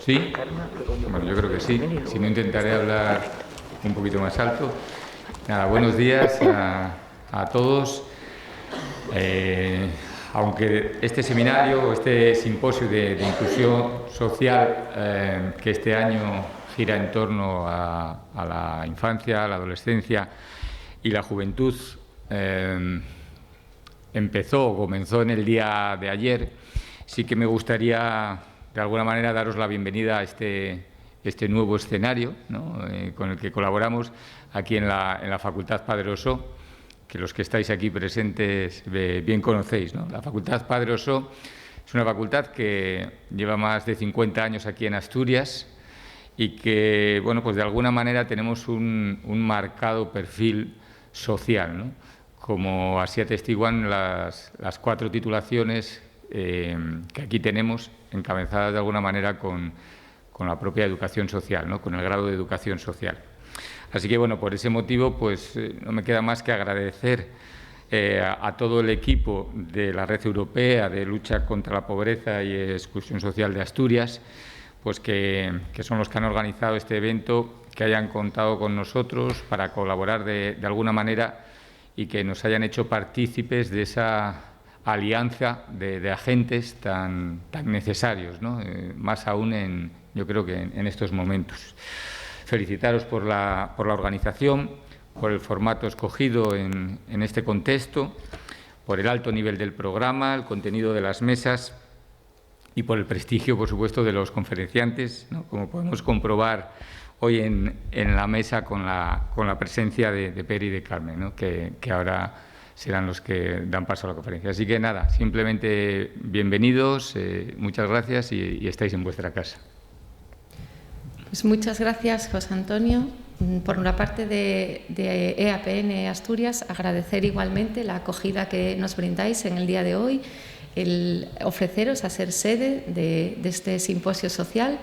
¿Sí? Bueno, yo creo que sí. Si no, intentaré hablar un poquito más alto. Nada, buenos días a todos. Aunque este seminario, este simposio de inclusión social que este año gira en torno a la infancia, la adolescencia y la juventud, comenzó en el día de ayer, sí que me gustaría de alguna manera daros la bienvenida a este nuevo escenario, ¿no? Con el que colaboramos aquí en la Facultad Padre Ossó, que los que estáis aquí presentes bien conocéis, ¿no? La Facultad Padre Ossó es una facultad que lleva más de 50 años aquí en Asturias y que, bueno, pues de alguna manera tenemos un marcado perfil social, ¿no? Como así atestiguan las 4 titulaciones que aquí tenemos, encabezadas de alguna manera con la propia educación social, ¿no? Con el grado de educación social. Así que, bueno, por ese motivo, pues no me queda más que agradecer a todo el equipo de la Red Europea de Lucha contra la Pobreza y Exclusión Social de Asturias, pues que son los que han organizado este evento, que hayan contado con nosotros para colaborar de alguna manera y que nos hayan hecho partícipes de esa alianza de agentes tan necesarios, ¿no? Más aún yo creo que en estos momentos. Felicitaros por la organización, por el formato escogido en este contexto, por el alto nivel del programa, el contenido de las mesas y por el prestigio, por supuesto, de los conferenciantes, ¿no? Como podemos comprobar hoy en la mesa con la presencia de Peri y de Carmen, ¿no? que ahora serán los que dan paso a la conferencia. Así que nada, simplemente bienvenidos, muchas gracias y estáis en vuestra casa. Pues muchas gracias, José Antonio. Por una parte de EAPN Asturias, agradecer igualmente la acogida que nos brindáis en el día de hoy, el ofreceros a ser sede de este simposio social,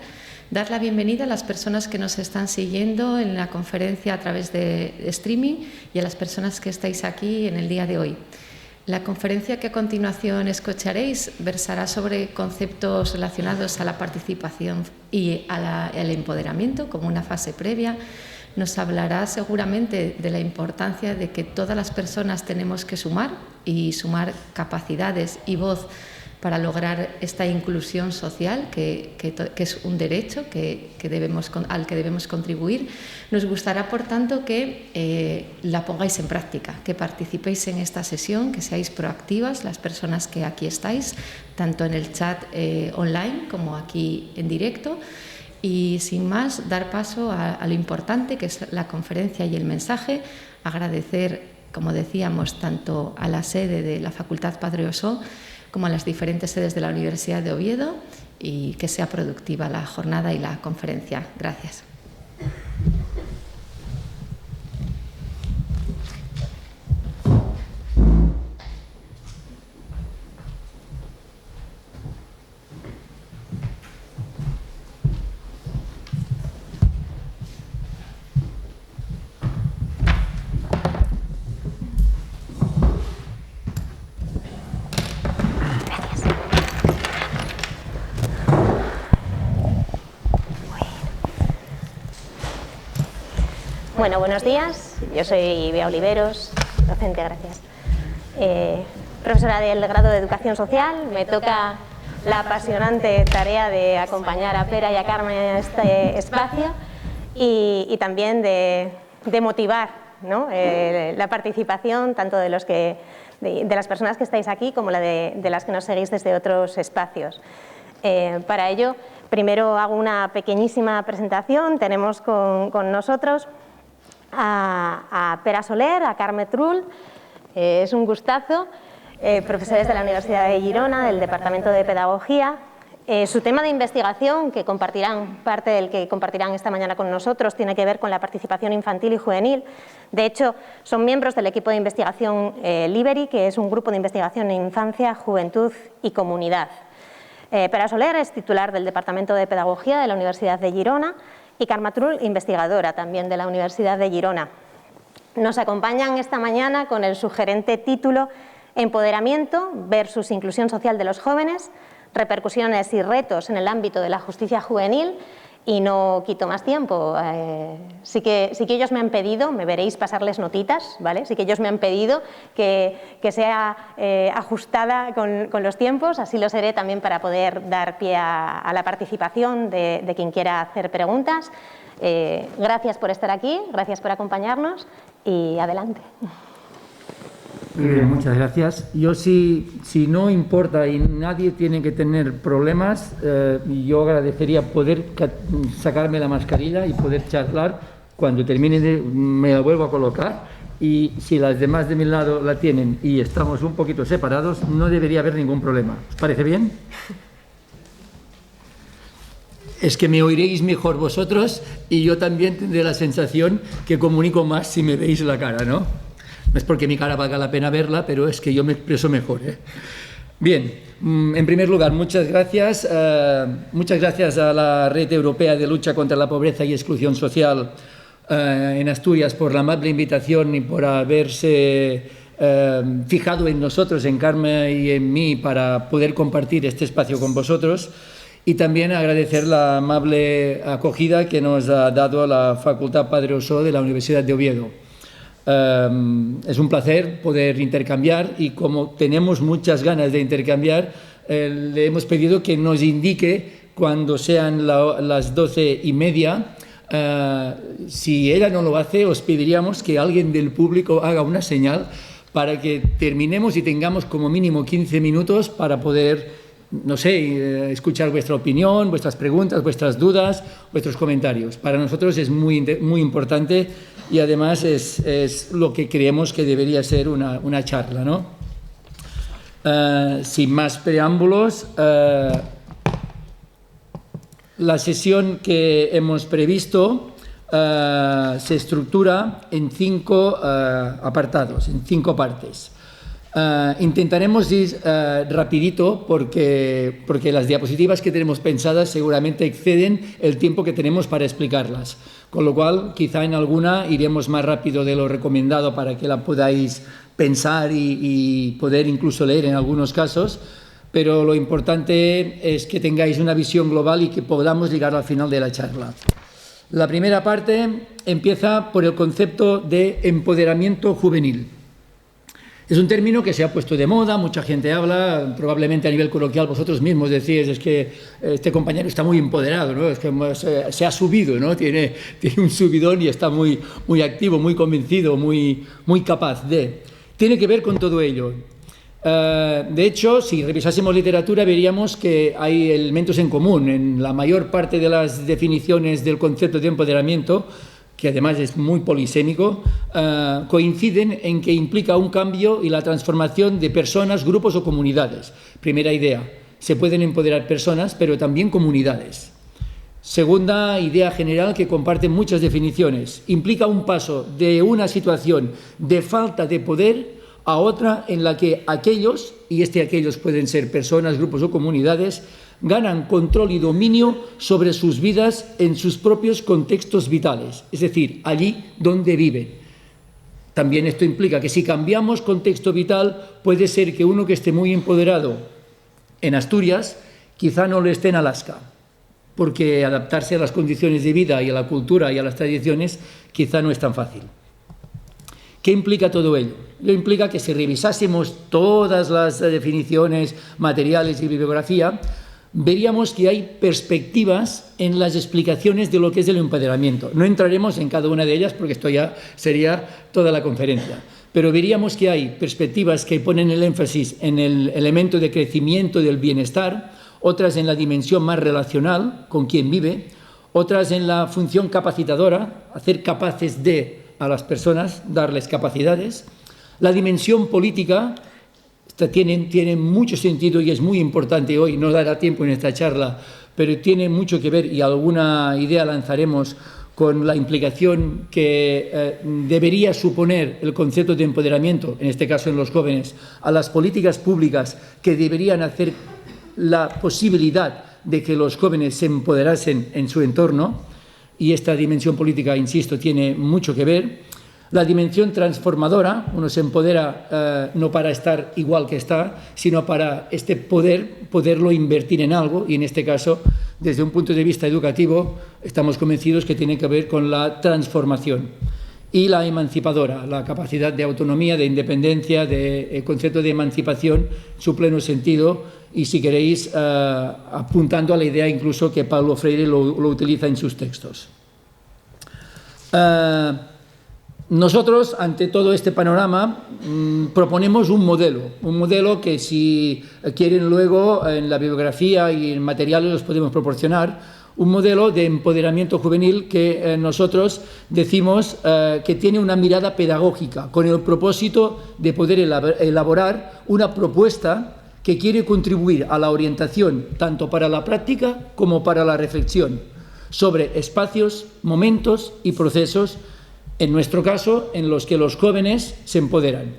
dar la bienvenida a las personas que nos están siguiendo en la conferencia a través de streaming y a las personas que estáis aquí en el día de hoy. La conferencia que a continuación escucharéis versará sobre conceptos relacionados a la participación y al empoderamiento como una fase previa. Nos hablará seguramente de la importancia de que todas las personas tenemos que sumar y sumar capacidades y voz para lograr esta inclusión social, que es un derecho al que debemos contribuir. Nos gustará, por tanto, que la pongáis en práctica, que participéis en esta sesión, que seáis proactivas las personas que aquí estáis, tanto en el chat online como aquí en directo. Y sin más, dar paso a lo importante que es la conferencia y el mensaje. Agradecer, como decíamos, tanto a la sede de la Facultad Padre Ossó como a las diferentes sedes de la Universidad de Oviedo, y que sea productiva la jornada y la conferencia. Gracias. Bueno, buenos días. Yo soy Bea Oliveros, docente, gracias. Profesora del grado de Educación Social. Me toca la apasionante tarea de acompañar a Pera y a Carmen en este espacio y también de motivar, ¿no? La participación tanto de las personas que estáis aquí como de las que nos seguís desde otros espacios. Para ello, primero hago una pequeñísima presentación. Tenemos con nosotros a Pera Soler, a Carme Trull. Es un gustazo, profesores de la Universidad de Girona, del Departamento de Pedagogía. Su tema de investigación, que compartirán, parte del que compartirán esta mañana con nosotros, tiene que ver con la participación infantil y juvenil. De hecho, son miembros del equipo de investigación Liberi, que es un grupo de investigación en infancia, juventud y comunidad. Pera Soler es titular del Departamento de Pedagogía de la Universidad de Girona y Carme Trull, investigadora también de la Universidad de Girona. Nos acompañan esta mañana con el sugerente título Empoderamiento versus inclusión social de los jóvenes, repercusiones y retos en el ámbito de la justicia juvenil. Y no quito más tiempo. Sí que ellos me han pedido, me veréis pasarles notitas, ¿vale? Sí que ellos me han pedido que sea ajustada con los tiempos, así lo seré también para poder dar pie a la participación de quien quiera hacer preguntas. Gracias por estar aquí, gracias por acompañarnos y adelante. Muy bien, muchas gracias. Yo si no importa y nadie tiene que tener problemas, yo agradecería poder sacarme la mascarilla y poder charlar. Cuando termine me la vuelvo a colocar, y si las demás de mi lado la tienen y estamos un poquito separados, no debería haber ningún problema. ¿Os parece bien? Es que me oiréis mejor vosotros y yo también tendré la sensación que comunico más si me veis la cara, ¿no? No es porque mi cara valga la pena verla, pero es que yo me expreso mejor, ¿eh? Bien, en primer lugar, muchas gracias a la Red Europea de Lucha contra la Pobreza y Exclusión Social en Asturias por la amable invitación y por haberse fijado en nosotros, en Carme y en mí, para poder compartir este espacio con vosotros. Y también agradecer la amable acogida que nos ha dado la Facultad Padre Ossó de la Universidad de Oviedo. Es un placer poder intercambiar, y como tenemos muchas ganas de intercambiar, le hemos pedido que nos indique cuando sean las 12:30. Si ella no lo hace, os pediríamos que alguien del público haga una señal para que terminemos y tengamos como mínimo 15 minutos para poder, no sé, escuchar vuestra opinión, vuestras preguntas, vuestras dudas, vuestros comentarios. Para nosotros es muy importante, y además es lo que creemos que debería ser una charla, ¿no? Sin más preámbulos, la sesión que hemos previsto se estructura en 5 apartados, en 5 partes. Intentaremos ir rapidito porque las diapositivas que tenemos pensadas seguramente exceden el tiempo que tenemos para explicarlas, con lo cual quizá en alguna iremos más rápido de lo recomendado para que la podáis pensar y poder incluso leer en algunos casos, pero lo importante es que tengáis una visión global y que podamos llegar al final de la charla. La primera parte empieza por el concepto de empoderamiento juvenil. Es un término que se ha puesto de moda, mucha gente habla, probablemente a nivel coloquial vosotros mismos decís, es que este compañero está muy empoderado, ¿no? Es que se ha subido, ¿no? Tiene un subidón y está muy activo, muy convencido, muy capaz de... Tiene que ver con todo ello. De hecho, si revisásemos literatura veríamos que hay elementos en común en la mayor parte de las definiciones del concepto de empoderamiento, que además es muy polisémico, coinciden en que implica un cambio y la transformación de personas, grupos o comunidades. Primera idea, se pueden empoderar personas, pero también comunidades. Segunda idea general que comparten muchas definiciones, implica un paso de una situación de falta de poder a otra en la que aquellos, y aquellos pueden ser personas, grupos o comunidades, ganan control y dominio sobre sus vidas en sus propios contextos vitales, es decir, allí donde viven. También esto implica que si cambiamos contexto vital, puede ser que uno que esté muy empoderado en Asturias, quizá no lo esté en Alaska, porque adaptarse a las condiciones de vida y a la cultura y a las tradiciones quizá no es tan fácil. ¿Qué implica todo ello? Lo implica que si revisásemos todas las definiciones materiales y bibliografía, veríamos que hay perspectivas en las explicaciones de lo que es el empoderamiento. No entraremos en cada una de ellas porque esto ya sería toda la conferencia, pero veríamos que hay perspectivas que ponen el énfasis en el elemento de crecimiento del bienestar, otras en la dimensión más relacional, con quien vive, otras en la función capacitadora, hacer capaces de a las personas, darles capacidades. La dimensión política tiene mucho sentido y es muy importante hoy, no dará tiempo en esta charla, pero tiene mucho que ver y alguna idea lanzaremos con la implicación que debería suponer el concepto de empoderamiento, en este caso en los jóvenes, a las políticas públicas que deberían hacer la posibilidad de que los jóvenes se empoderasen en su entorno, y esta dimensión política, insisto, tiene mucho que ver. La dimensión transformadora, uno se empodera no para estar igual que está, sino para poderlo invertir en algo, y en este caso, desde un punto de vista educativo, estamos convencidos que tiene que ver con la transformación. Y la emancipadora, la capacidad de autonomía, de independencia, el concepto de emancipación, su pleno sentido, y si queréis, apuntando a la idea incluso que Paulo Freire lo utiliza en sus textos. Nosotros, ante todo este panorama, proponemos un modelo que, si quieren luego, en la bibliografía y en materiales los podemos proporcionar, un modelo de empoderamiento juvenil que nosotros decimos que tiene una mirada pedagógica, con el propósito de poder elaborar una propuesta que quiere contribuir a la orientación, tanto para la práctica como para la reflexión, sobre espacios, momentos y procesos, en nuestro caso, en los que los jóvenes se empoderan.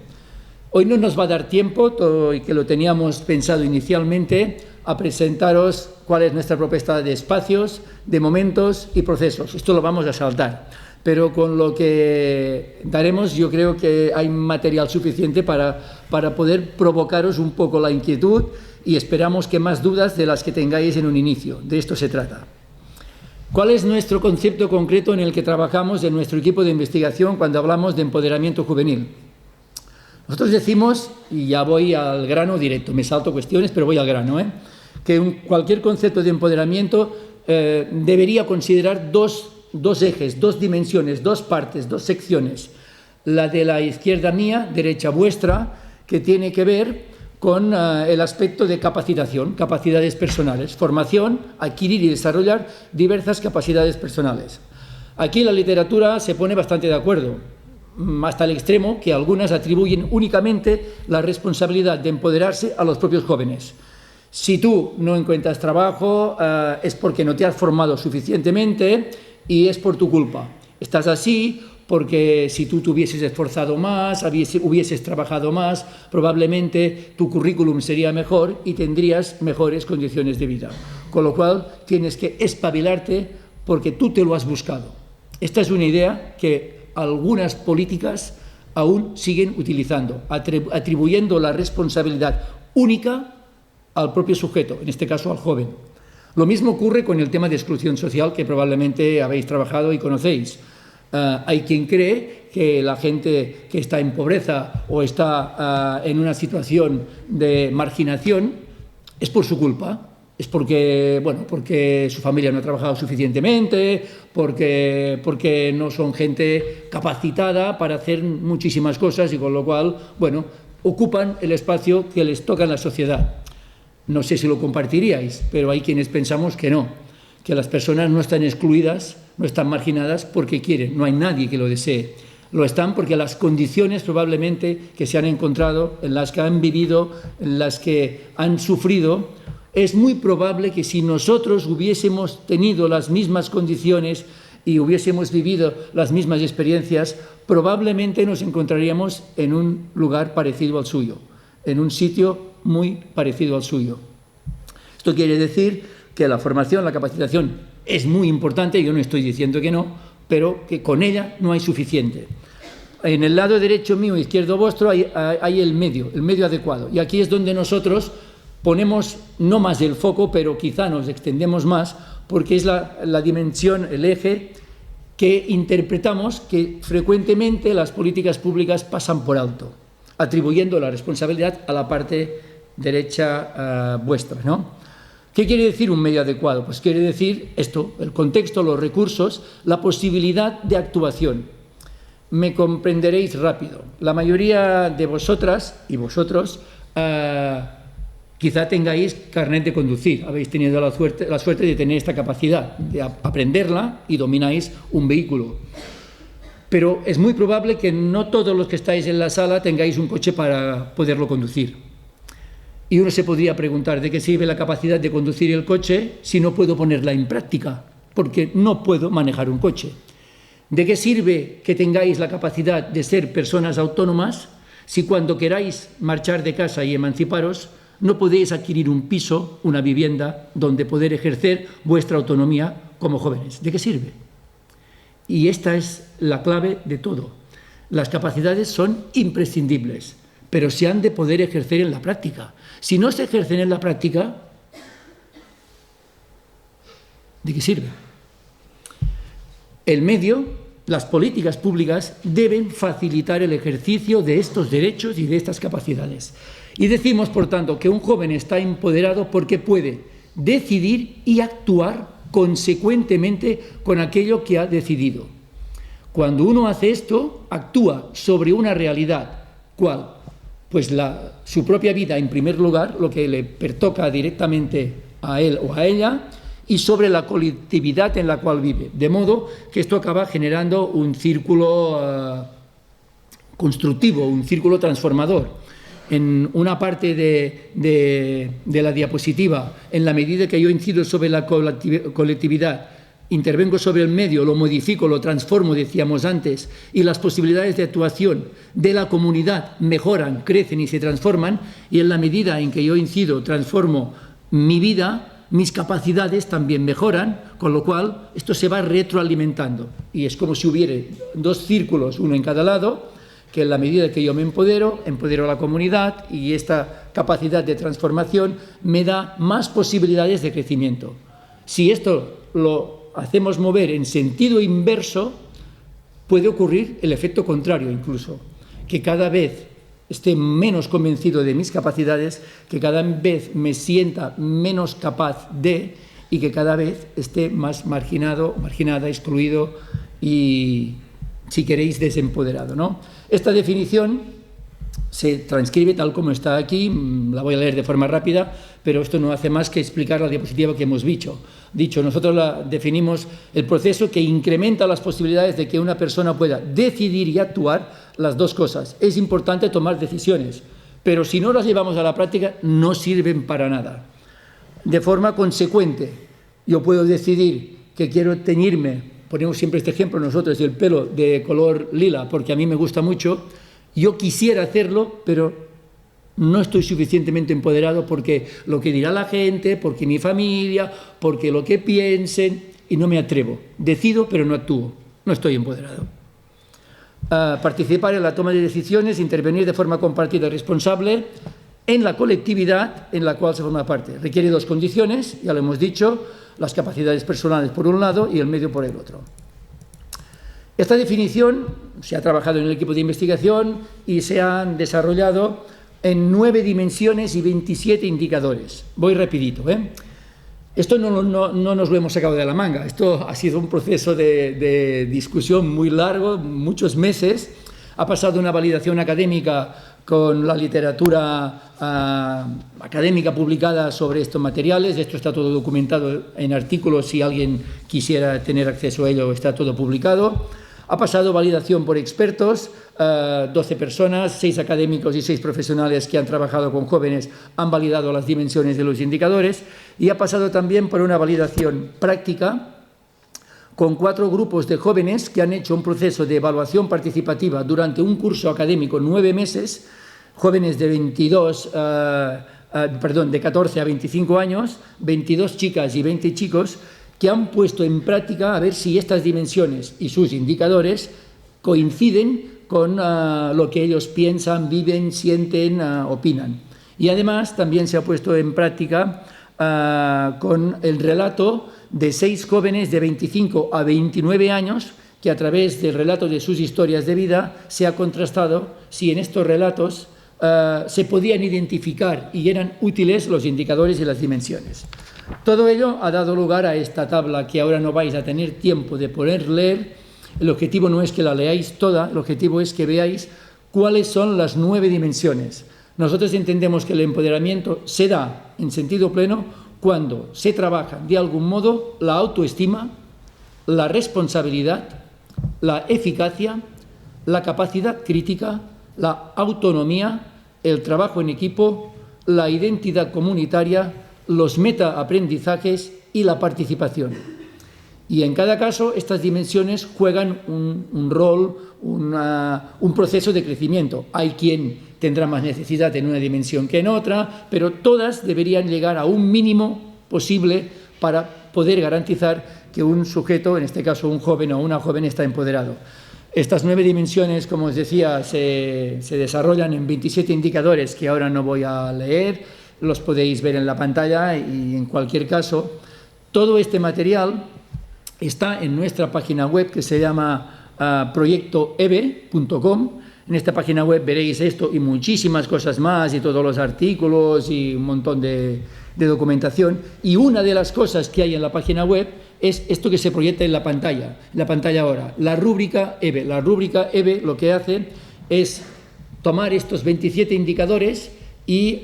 Hoy no nos va a dar tiempo, y que lo teníamos pensado inicialmente, a presentaros cuál es nuestra propuesta de espacios, de momentos y procesos. Esto lo vamos a saltar, pero con lo que daremos yo creo que hay material suficiente para poder provocaros un poco la inquietud, y esperamos que más dudas de las que tengáis en un inicio. De esto se trata. ¿Cuál es nuestro concepto concreto en el que trabajamos en nuestro equipo de investigación cuando hablamos de empoderamiento juvenil? Nosotros decimos, y ya voy al grano directo, me salto cuestiones, pero voy al grano, que cualquier concepto de empoderamiento debería considerar dos ejes, dos dimensiones, dos partes, dos secciones. La de la izquierda mía, derecha vuestra, que tiene que ver con el aspecto de capacitación, capacidades personales, formación, adquirir y desarrollar diversas capacidades personales. Aquí la literatura se pone bastante de acuerdo, hasta el extremo que algunas atribuyen únicamente la responsabilidad de empoderarse a los propios jóvenes. Si tú no encuentras trabajo, es porque no te has formado suficientemente y es por tu culpa. Estás así porque si tú te hubieses esforzado más, hubieses trabajado más, probablemente tu currículum sería mejor y tendrías mejores condiciones de vida. Con lo cual tienes que espabilarte porque tú te lo has buscado. Esta es una idea que algunas políticas aún siguen utilizando, atribuyendo la responsabilidad única al propio sujeto, en este caso al joven. Lo mismo ocurre con el tema de exclusión social, que probablemente habéis trabajado y conocéis. Hay quien cree que la gente que está en pobreza o está en una situación de marginación es por su culpa, es porque su familia no ha trabajado suficientemente, porque no son gente capacitada para hacer muchísimas cosas y con lo cual, ocupan el espacio que les toca en la sociedad. No sé si lo compartiríais, pero hay quienes pensamos que no, que las personas no están excluidas, no están marginadas porque quieren, no hay nadie que lo desee. Lo están porque las condiciones probablemente que se han encontrado, en las que han vivido, en las que han sufrido, es muy probable que si nosotros hubiésemos tenido las mismas condiciones y hubiésemos vivido las mismas experiencias, probablemente nos encontraríamos en un lugar parecido al suyo, en un sitio muy parecido al suyo. Esto quiere decir que la formación, la capacitación es muy importante, yo no estoy diciendo que no, pero que con ella no hay suficiente. En el lado derecho mío, izquierdo vuestro, hay el medio adecuado. Y aquí es donde nosotros ponemos no más el foco, pero quizá nos extendemos más, porque es la dimensión, el eje que interpretamos que frecuentemente las políticas públicas pasan por alto, atribuyendo la responsabilidad a la parte derecha vuestra, ¿no? ¿Qué quiere decir un medio adecuado? Pues quiere decir esto, el contexto, los recursos, la posibilidad de actuación. Me comprenderéis rápido. La mayoría de vosotras y vosotros quizá tengáis carnet de conducir, habéis tenido la suerte de tener esta capacidad, de aprenderla y domináis un vehículo. Pero es muy probable que no todos los que estáis en la sala tengáis un coche para poderlo conducir. Y uno se podría preguntar, ¿de qué sirve la capacidad de conducir el coche si no puedo ponerla en práctica? Porque no puedo manejar un coche. ¿De qué sirve que tengáis la capacidad de ser personas autónomas si cuando queráis marchar de casa y emanciparos no podéis adquirir un piso, una vivienda, donde poder ejercer vuestra autonomía como jóvenes? ¿De qué sirve? Y esta es la clave de todo. Las capacidades son imprescindibles, pero se han de poder ejercer en la práctica. Si no se ejercen en la práctica, ¿de qué sirve? El medio, las políticas públicas deben facilitar el ejercicio de estos derechos y de estas capacidades. Y decimos, por tanto, que un joven está empoderado porque puede decidir y actuar consecuentemente con aquello que ha decidido. Cuando uno hace esto, actúa sobre una realidad. ¿Cuál? Pues su propia vida, en primer lugar, lo que le pertoca directamente a él o a ella, y sobre la colectividad en la cual vive. De modo que esto acaba generando un círculo constructivo, un círculo transformador. En una parte de la diapositiva, en la medida que yo incido sobre la colectividad, intervengo sobre el medio, lo modifico, lo transformo, decíamos antes, y las posibilidades de actuación de la comunidad mejoran, crecen y se transforman, y en la medida en que yo incido, transformo mi vida, mis capacidades también mejoran, con lo cual esto se va retroalimentando. Y es como si hubiera dos círculos, uno en cada lado, que en la medida que yo me empodero a la comunidad, y esta capacidad de transformación me da más posibilidades de crecimiento. Si esto lo hacemos mover en sentido inverso, puede ocurrir el efecto contrario incluso, que cada vez esté menos convencido de mis capacidades, que cada vez me sienta menos capaz de, y que cada vez esté más marginado, marginada, excluido y, si queréis, desempoderado, ¿no? Esta definición se transcribe tal como está aquí, la voy a leer de forma rápida, pero esto no hace más que explicar la diapositiva que hemos dicho. Nosotros definimos el proceso que incrementa las posibilidades de que una persona pueda decidir y actuar, las dos cosas. Es importante tomar decisiones, pero si no las llevamos a la práctica no sirven para nada. De forma consecuente, yo puedo decidir que quiero teñirme, ponemos siempre este ejemplo nosotros, el pelo de color lila, porque a mí me gusta mucho. Yo quisiera hacerlo, pero no estoy suficientemente empoderado porque lo que dirá la gente, porque mi familia, porque lo que piensen, y no me atrevo. Decido, pero no actúo. No estoy empoderado. Participar en la toma de decisiones, intervenir de forma compartida y responsable en la colectividad en la cual se forma parte. Requiere dos condiciones, ya lo hemos dicho, las capacidades personales por un lado y el medio por el otro. Esta definición se ha trabajado en el equipo de investigación y se han desarrollado en 9 dimensiones y 27 indicadores. Voy rapidito, ¿eh? Esto no nos lo hemos sacado de la manga, esto ha sido un proceso de discusión muy largo, muchos meses. Ha pasado una validación académica con la literatura académica publicada sobre estos materiales. Esto está todo documentado en artículos, si alguien quisiera tener acceso a ello, está todo publicado. Ha pasado validación por expertos, 12 personas, 6 académicos y 6 profesionales que han trabajado con jóvenes han validado las dimensiones de los indicadores, y ha pasado también por una validación práctica con 4 grupos de jóvenes que han hecho un proceso de evaluación participativa durante un curso académico 9 meses, jóvenes de 14 a 25 años, 22 chicas y 20 chicos, que han puesto en práctica a ver si estas dimensiones y sus indicadores coinciden con lo que ellos piensan, viven, sienten, opinan. Y además también se ha puesto en práctica con el relato de 6 jóvenes de 25 a 29 años que a través del relato de sus historias de vida se ha contrastado si en estos relatos se podían identificar y eran útiles los indicadores y las dimensiones. Todo ello ha dado lugar a esta tabla que ahora no vais a tener tiempo de poder leer. El objetivo no es que la leáis toda, el objetivo es que veáis cuáles son las 9 dimensiones. Nosotros entendemos que el empoderamiento se da en sentido pleno cuando se trabaja de algún modo la autoestima, la responsabilidad, la eficacia, la capacidad crítica, la autonomía, el trabajo en equipo, la identidad comunitaria, los metaaprendizajes y la participación. Y en cada caso estas dimensiones juegan un rol, un proceso de crecimiento. Hay quien tendrá más necesidad en una dimensión que en otra, pero todas deberían llegar a un mínimo posible para poder garantizar que un sujeto, en este caso un joven o una joven, está empoderado. Estas 9 dimensiones, como os decía, se desarrollan en 27 indicadores que ahora no voy a leer, los podéis ver en la pantalla y en cualquier caso, todo este material está en nuestra página web que se llama proyectoebe.com. En esta página web veréis esto y muchísimas cosas más y todos los artículos y un montón de documentación. Y una de las cosas que hay en la página web es esto que se proyecta en la pantalla ahora, la rúbrica EBE. La rúbrica EBE lo que hace es tomar estos 27 indicadores y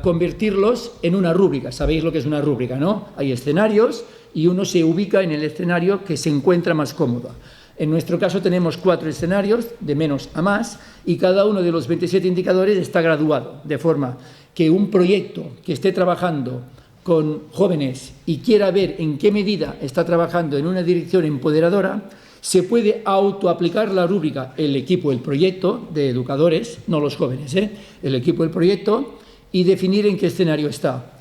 convertirlos en una rúbrica. Sabéis lo que es una rúbrica, ¿no? Hay escenarios y uno se ubica en el escenario que se encuentra más cómodo. En nuestro caso tenemos 4 escenarios, de menos a más, y cada uno de los 27 indicadores está graduado, de forma que un proyecto que esté trabajando con jóvenes y quiera ver en qué medida está trabajando en una dirección empoderadora, se puede autoaplicar la rúbrica, el equipo del proyecto de educadores, no los jóvenes, el equipo del proyecto, y definir en qué escenario está.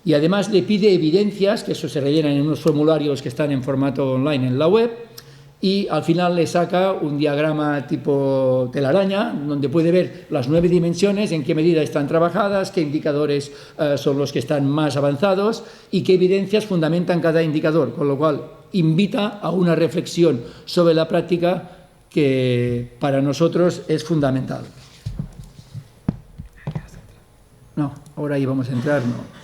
Y además le pide evidencias, que eso se rellenan en unos formularios que están en formato online en la web, y al final le saca un diagrama tipo telaraña, donde puede ver las 9 dimensiones, en qué medida están trabajadas, qué indicadores son los que están más avanzados y qué evidencias fundamentan cada indicador, con lo cual invita a una reflexión sobre la práctica que para nosotros es fundamental. No, ahora ahí vamos a entrar, no.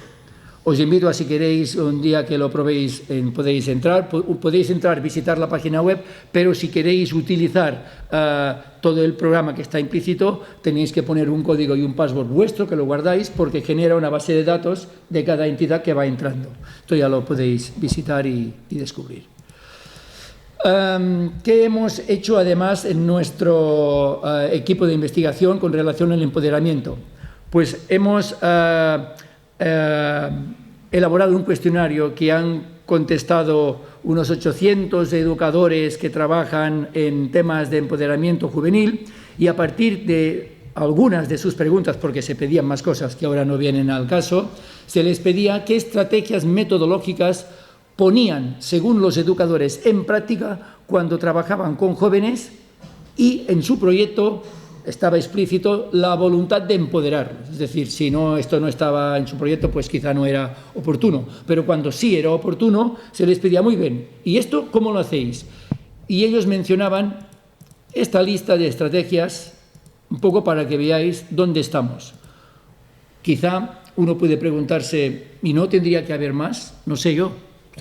Os invito a, si queréis, un día que lo probéis, podéis entrar, visitar la página web, pero si queréis utilizar todo el programa que está implícito, tenéis que poner un código y un password vuestro, que lo guardáis, porque genera una base de datos de cada entidad que va entrando. Esto ya lo podéis visitar y descubrir. ¿Qué hemos hecho además en nuestro equipo de investigación con relación al empoderamiento? Pues hemos elaborado un cuestionario que han contestado unos 800 educadores que trabajan en temas de empoderamiento juvenil, y a partir de algunas de sus preguntas, porque se pedían más cosas que ahora no vienen al caso, se les pedía qué estrategias metodológicas ponían, según los educadores, en práctica cuando trabajaban con jóvenes, y en su proyecto estaba explícito la voluntad de empoderarlos. Es decir, si no, esto no estaba en su proyecto, pues quizá no era oportuno. Pero cuando sí era oportuno, se les pedía, muy bien, ¿y esto cómo lo hacéis? Y ellos mencionaban esta lista de estrategias, un poco para que veáis dónde estamos. Quizá uno puede preguntarse, ¿y no tendría que haber más? No sé yo,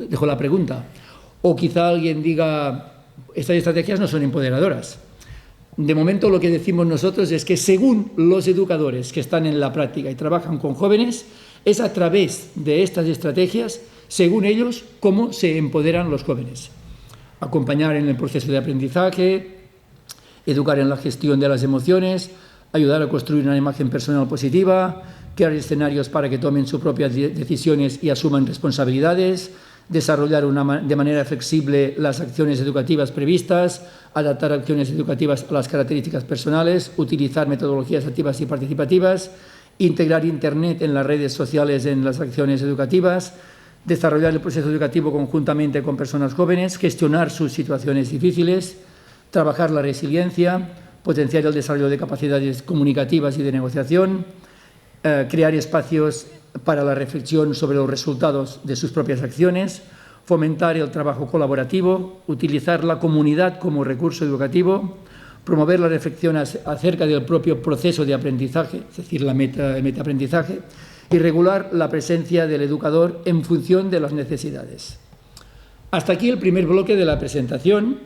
dejo la pregunta. O quizá alguien diga, estas estrategias no son empoderadoras. De momento lo que decimos nosotros es que según los educadores que están en la práctica y trabajan con jóvenes, es a través de estas estrategias, según ellos, cómo se empoderan los jóvenes. Acompañar en el proceso de aprendizaje, educar en la gestión de las emociones, ayudar a construir una imagen personal positiva, crear escenarios para que tomen sus propias decisiones y asuman responsabilidades, desarrollar de manera flexible las acciones educativas previstas, adaptar acciones educativas a las características personales, utilizar metodologías activas y participativas, integrar Internet en las redes sociales en las acciones educativas, desarrollar el proceso educativo conjuntamente con personas jóvenes, gestionar sus situaciones difíciles, trabajar la resiliencia, potenciar el desarrollo de capacidades comunicativas y de negociación, crear espacios para la reflexión sobre los resultados de sus propias acciones, fomentar el trabajo colaborativo, utilizar la comunidad como recurso educativo, promover la reflexión acerca del propio proceso de aprendizaje, es decir, el metaaprendizaje, y regular la presencia del educador en función de las necesidades. Hasta aquí el primer bloque de la presentación,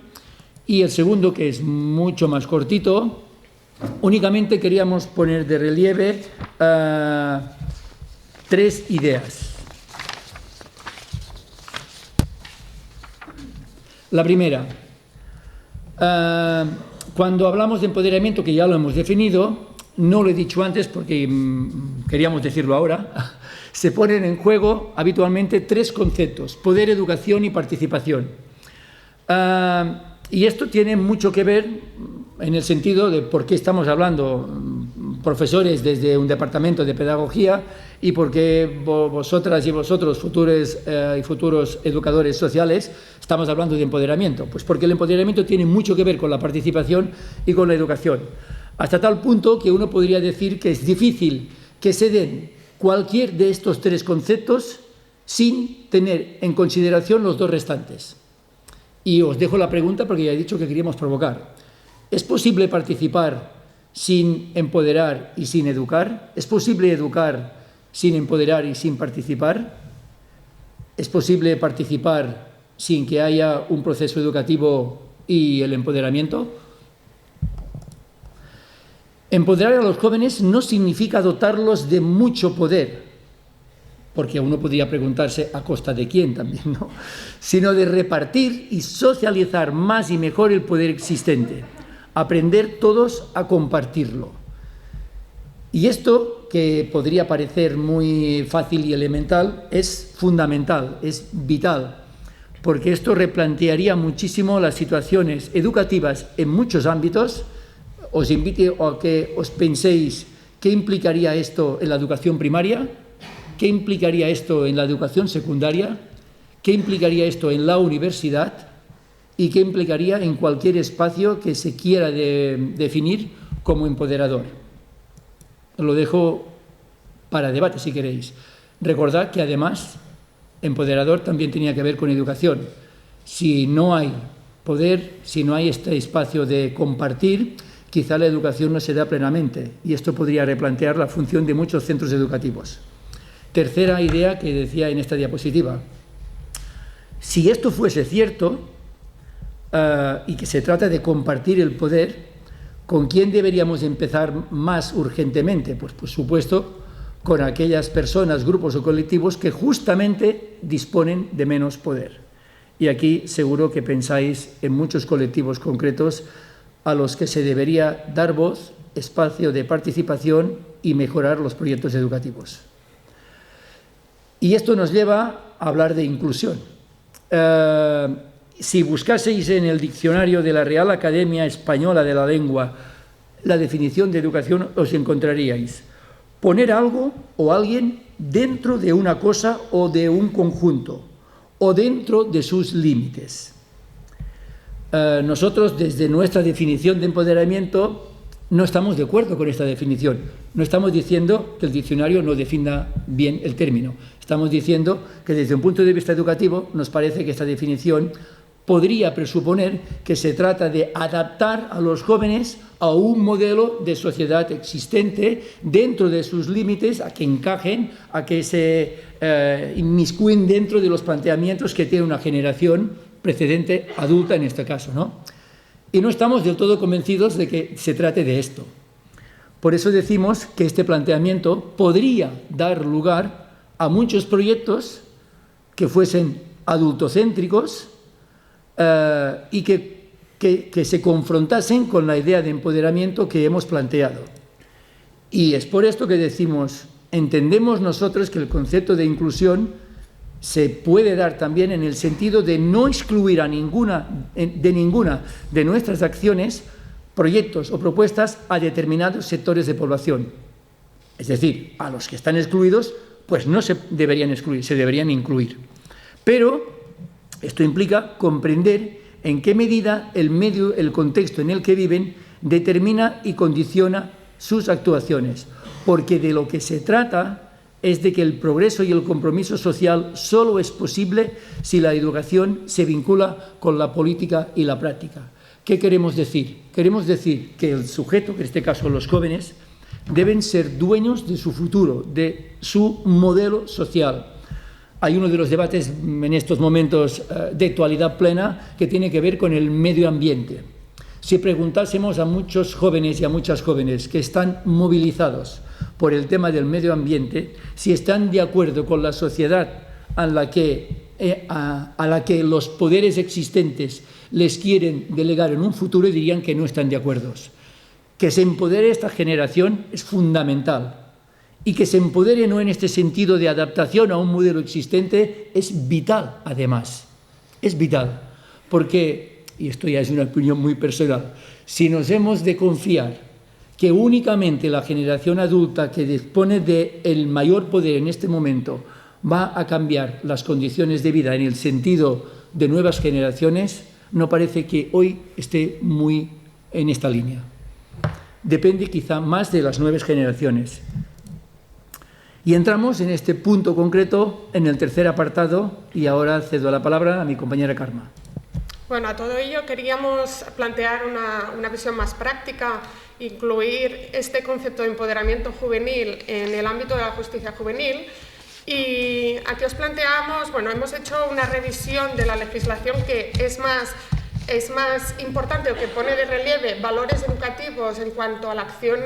y el segundo, que es mucho más cortito. Únicamente queríamos poner de relieve 3 ideas. La primera, cuando hablamos de empoderamiento, que ya lo hemos definido, no lo he dicho antes porque queríamos decirlo ahora, se ponen en juego habitualmente 3 conceptos: poder, educación y participación. Y esto tiene mucho que ver en el sentido de por qué estamos hablando profesores desde un departamento de pedagogía y por qué vosotras y vosotros, futuros educadores sociales, estamos hablando de empoderamiento? Pues porque el empoderamiento tiene mucho que ver con la participación y con la educación. Hasta tal punto que uno podría decir que es difícil que se den cualquier de estos tres conceptos sin tener en consideración los dos restantes. Y os dejo la pregunta porque ya he dicho que queríamos provocar. ¿Es posible participar sin empoderar y sin educar? ¿Es posible educar sin empoderar y sin participar? ¿Es posible participar sin que haya un proceso educativo y el empoderamiento? Empoderar a los jóvenes no significa dotarlos de mucho poder, porque uno podría preguntarse a costa de quién también, ¿no? Sino de repartir y socializar más y mejor el poder existente, aprender todos a compartirlo. Y esto, que podría parecer muy fácil y elemental, es fundamental, es vital, porque esto replantearía muchísimo las situaciones educativas en muchos ámbitos. Os invito a que os penséis qué implicaría esto en la educación primaria, qué implicaría esto en la educación secundaria, qué implicaría esto en la universidad y qué implicaría en cualquier espacio que se quiera definir como empoderador. Lo dejo para debate si queréis. Recordad que además empoderador también tenía que ver con educación. Si no hay poder, si no hay este espacio de compartir, quizá la educación no se da plenamente y esto podría replantear la función de muchos centros educativos. Tercera idea que decía en esta diapositiva. Si esto fuese cierto y que se trata de compartir el poder, ¿con quién deberíamos empezar más urgentemente? Pues por supuesto con aquellas personas, grupos o colectivos que justamente disponen de menos poder. Y aquí seguro que pensáis en muchos colectivos concretos a los que se debería dar voz, espacio de participación y mejorar los proyectos educativos. Y esto nos lleva a hablar de inclusión. Si buscaseis en el diccionario de la Real Academia Española de la Lengua la definición de educación, os encontraríais poner algo o alguien dentro de una cosa o de un conjunto, o dentro de sus límites. Nosotros, desde nuestra definición de empoderamiento, no estamos de acuerdo con esta definición. No estamos diciendo que el diccionario no defina bien el término. Estamos diciendo que desde un punto de vista educativo nos parece que esta definición podría presuponer que se trata de adaptar a los jóvenes a un modelo de sociedad existente dentro de sus límites, a que encajen, a que se inmiscuyen dentro de los planteamientos que tiene una generación precedente, adulta en este caso, ¿no? Y no estamos del todo convencidos de que se trate de esto. Por eso decimos que este planteamiento podría dar lugar a muchos proyectos que fuesen adultocéntricos y que se confrontasen con la idea de empoderamiento que hemos planteado. Y es por esto que decimos, entendemos nosotros que el concepto de inclusión se puede dar también en el sentido de no excluir a ninguna de nuestras acciones, proyectos o propuestas a determinados sectores de población. Es decir, a los que están excluidos, pues no se deberían excluir, se deberían incluir. Pero esto implica comprender en qué medida el medio, el contexto en el que viven, determina y condiciona sus actuaciones, porque de lo que se trata es de que el progreso y el compromiso social solo es posible si la educación se vincula con la política y la práctica. ¿Qué queremos decir? Queremos decir que el sujeto, que en este caso los jóvenes, deben ser dueños de su futuro, de su modelo social. Hay uno de los debates en estos momentos de actualidad plena que tiene que ver con el medio ambiente. Si preguntásemos a muchos jóvenes y a muchas jóvenes que están movilizados por el tema del medio ambiente, si están de acuerdo con la sociedad a la que los poderes existentes les quieren delegar en un futuro, dirían que no están de acuerdo. Que se empodere esta generación es fundamental. Y que se empodere no en este sentido de adaptación a un modelo existente es vital, además. Es vital. Porque, y esto ya es una opinión muy personal, si nos hemos de confiar que únicamente la generación adulta que dispone del mayor poder en este momento va a cambiar las condiciones de vida en el sentido de nuevas generaciones no parece que hoy esté muy en esta línea. Depende quizá más de las nuevas generaciones. Y entramos en este punto concreto en el tercer apartado y ahora cedo la palabra a mi compañera Karma. Bueno, a todo ello queríamos plantear una visión más práctica, incluir este concepto de empoderamiento juvenil en el ámbito de la justicia juvenil. Y aquí os planteamos, bueno, hemos hecho una revisión de la legislación que es más importante, o que pone de relieve valores educativos en cuanto a la acción,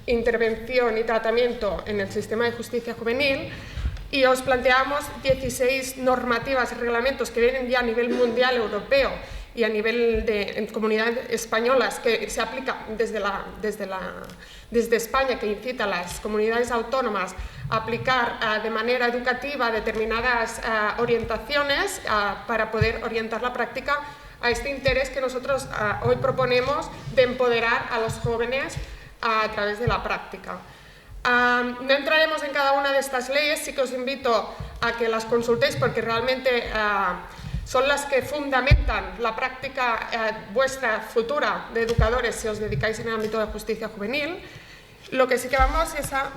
intervención y tratamiento en el sistema de justicia juvenil, y os planteamos 16 normativas y reglamentos que vienen ya a nivel mundial, europeo y a nivel de comunidades españolas, que se aplica desde España, que incita a las comunidades autónomas a aplicar de manera educativa determinadas orientaciones para poder orientar la práctica a este interés que nosotros hoy proponemos de empoderar a los jóvenes a través de la práctica. No entraremos en cada una de estas leyes, sí que os invito a que las consultéis porque realmente son las que fundamentan la práctica vuestra futura de educadores si os dedicáis en el ámbito de justicia juvenil. Lo que sí que vamos es a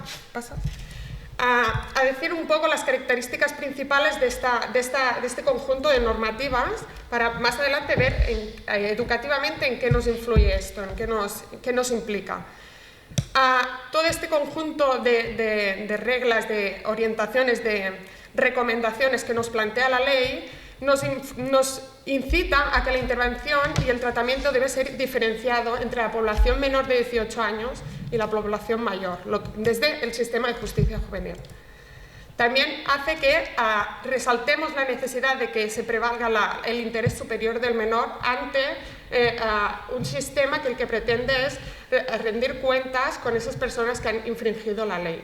decir un poco las características principales de este conjunto de normativas para más adelante ver educativamente en qué nos influye esto, en qué nos implica. Todo este conjunto de reglas, de orientaciones, de recomendaciones que nos plantea la ley nos incita a que la intervención y el tratamiento debe ser diferenciado entre la población menor de 18 años y la población mayor, desde el sistema de justicia juvenil. También hace que resaltemos la necesidad de que se prevalga el interés superior del menor ante un sistema que el que pretende es rendir cuentas con esas personas que han infringido la ley.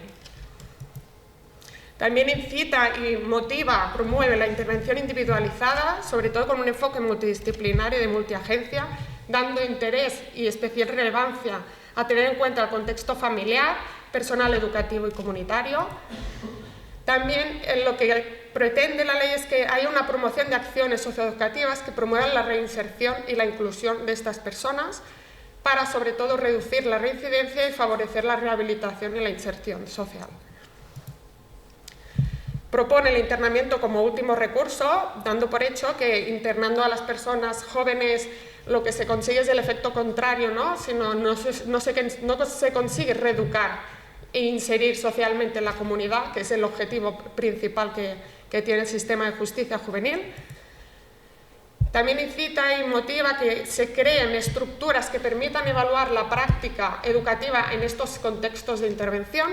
También incita y motiva, promueve la intervención individualizada, sobre todo con un enfoque multidisciplinario y de multiagencia, dando interés y especial relevancia a tener en cuenta el contexto familiar, personal, educativo y comunitario. También lo que pretende la ley es que haya una promoción de acciones socioeducativas que promuevan la reinserción y la inclusión de estas personas para, sobre todo, reducir la reincidencia y favorecer la rehabilitación y la inserción social. Propone el internamiento como último recurso, dando por hecho que internando a las personas jóvenes lo que se consigue es el efecto contrario, ¿no? Sino no se consigue reeducar e inserir socialmente en la comunidad, que es el objetivo principal que tiene el sistema de justicia juvenil. También incita y motiva que se creen estructuras que permitan evaluar la práctica educativa en estos contextos de intervención.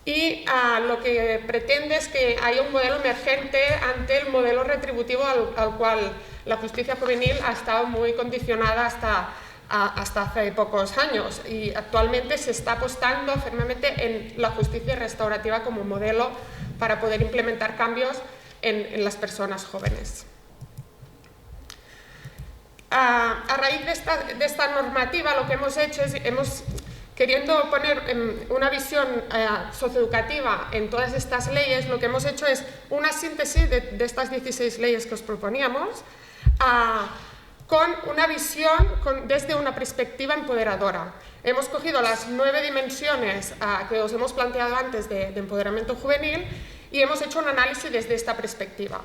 Y lo que pretende es que haya un modelo emergente ante el modelo retributivo al cual la justicia juvenil ha estado muy condicionada hasta hace pocos años, y actualmente se está apostando firmemente en la justicia restaurativa como modelo para poder implementar cambios en las personas jóvenes. A raíz de esta normativa lo que hemos hecho es queriendo poner una visión socioeducativa en todas estas leyes, lo que hemos hecho es una síntesis de estas 16 leyes que os proponíamos con una visión desde una perspectiva empoderadora. Hemos cogido las 9 dimensiones que os hemos planteado antes de empoderamiento juvenil y hemos hecho un análisis desde esta perspectiva,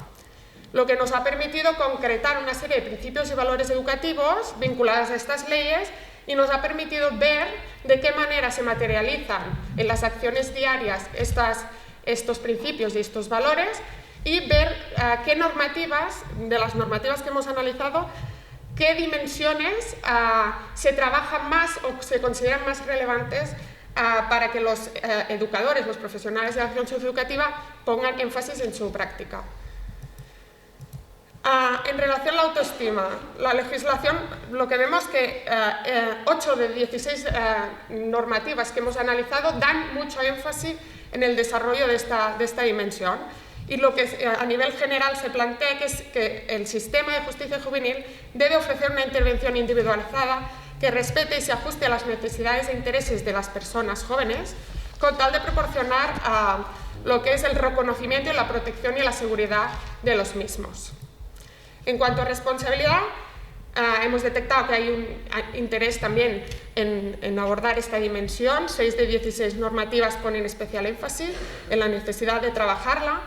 lo que nos ha permitido concretar una serie de principios y valores educativos vinculados a estas leyes y nos ha permitido ver de qué manera se materializan en las acciones diarias estos principios y estos valores y ver qué normativas, de las normativas que hemos analizado, qué dimensiones se trabajan más o se consideran más relevantes para que los educadores, los profesionales de la acción socioeducativa pongan énfasis en su práctica. En relación a la autoestima, la legislación, lo que vemos que 8 de 16 normativas que hemos analizado dan mucho énfasis en el desarrollo de esta dimensión. Y lo que a nivel general se plantea es que el sistema de justicia juvenil debe ofrecer una intervención individualizada que respete y se ajuste a las necesidades e intereses de las personas jóvenes, con tal de proporcionar lo que es el reconocimiento y la protección y la seguridad de los mismos. En cuanto a responsabilidad, hemos detectado que hay un interés también en abordar esta dimensión. 6 de 16 normativas ponen especial énfasis en la necesidad de trabajarla,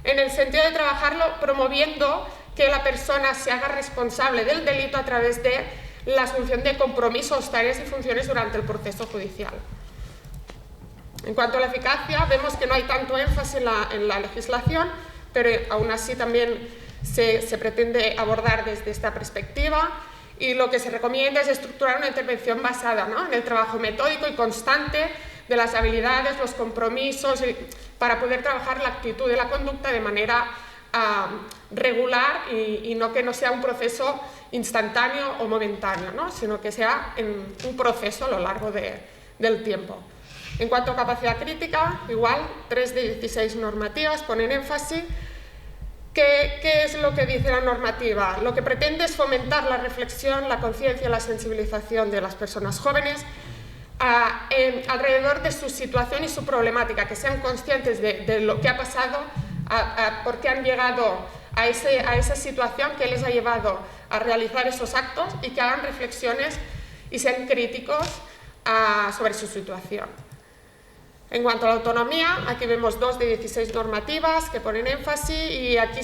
en el sentido de trabajarlo promoviendo que la persona se haga responsable del delito a través de la asunción de compromisos, tareas y funciones durante el proceso judicial. En cuanto a la eficacia, vemos que no hay tanto énfasis en la legislación, pero aún así también se pretende abordar desde esta perspectiva, y lo que se recomienda es estructurar una intervención basada, ¿no?, en el trabajo metódico y constante de las habilidades, los compromisos, para poder trabajar la actitud y la conducta de manera regular y no que no sea un proceso instantáneo o momentáneo, ¿no?, sino que sea un proceso a lo largo del tiempo. En cuanto a capacidad crítica, igual, 3 de 16 normativas ponen énfasis. ¿Qué es lo que dice la normativa? Lo que pretende es fomentar la reflexión, la conciencia y la sensibilización de las personas jóvenes alrededor de su situación y su problemática, que sean conscientes de lo que ha pasado, por qué han llegado a esa situación que les ha llevado a realizar esos actos, y que hagan reflexiones y sean críticos sobre su situación. En cuanto a la autonomía, aquí vemos 2 de 16 normativas que ponen énfasis, y aquí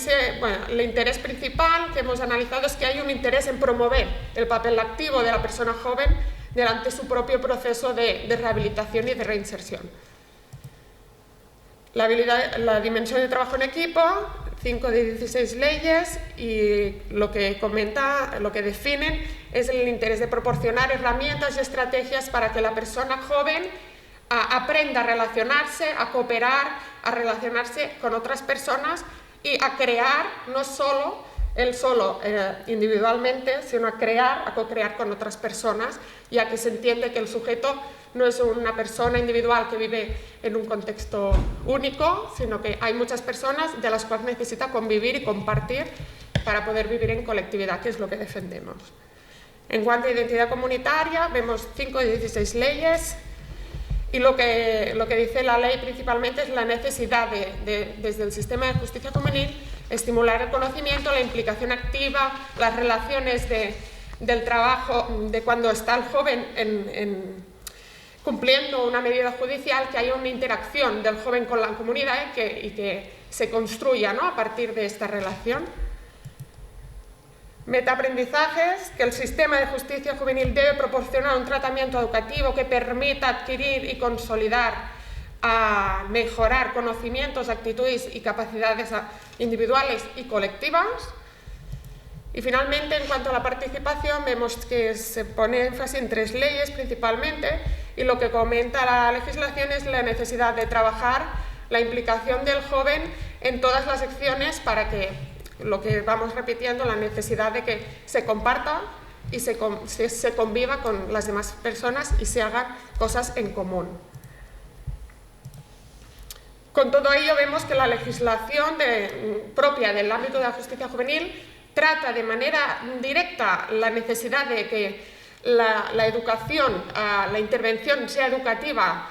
el interés principal que hemos analizado es que hay un interés en promover el papel activo de la persona joven durante su propio proceso de rehabilitación y de reinserción. La dimensión de trabajo en equipo, 5 de 16 leyes, y lo que definen es el interés de proporcionar herramientas y estrategias para que la persona joven aprenda a relacionarse, a cooperar, a relacionarse con otras personas y a crear, no solo individualmente, sino a co-crear con otras personas, ya que se entiende que el sujeto no es una persona individual que vive en un contexto único, sino que hay muchas personas de las cuales necesita convivir y compartir para poder vivir en colectividad, que es lo que defendemos. En cuanto a identidad comunitaria, vemos 5 de 16 leyes. Y lo que dice la ley principalmente es la necesidad desde el sistema de justicia juvenil, estimular el conocimiento, la implicación activa, las relaciones del trabajo, de cuando está el joven cumpliendo una medida judicial, que haya una interacción del joven con la comunidad y que se construya, ¿no?, a partir de esta relación. Metaaprendizajes, que el sistema de justicia juvenil debe proporcionar un tratamiento educativo que permita adquirir y consolidar, mejorar conocimientos, actitudes y capacidades individuales y colectivas. Y finalmente, en cuanto a la participación, vemos que se pone énfasis en 3 leyes principalmente, y lo que comenta la legislación es la necesidad de trabajar la implicación del joven en todas las acciones para que, lo que vamos repitiendo, la necesidad de que se comparta y se conviva con las demás personas y se hagan cosas en común. Con todo ello vemos que la legislación propia del ámbito de la justicia juvenil trata de manera directa la necesidad de que la educación, la intervención sea educativa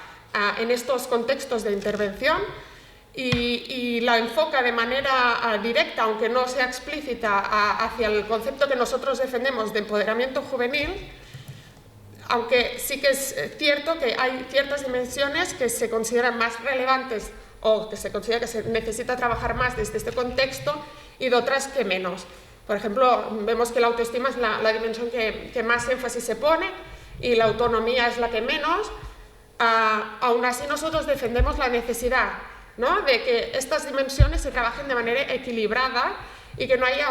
en estos contextos de intervención, y la enfoca de manera directa, aunque no sea explícita, hacia el concepto que nosotros defendemos de empoderamiento juvenil, aunque sí que es cierto que hay ciertas dimensiones que se consideran más relevantes o que se considera que se necesita trabajar más desde este contexto, y de otras que menos. Por ejemplo, vemos que la autoestima es la dimensión que más énfasis se pone, y la autonomía es la que menos. Aún así, nosotros defendemos la necesidad, ¿no?, de que estas dimensiones se trabajen de manera equilibrada y que no haya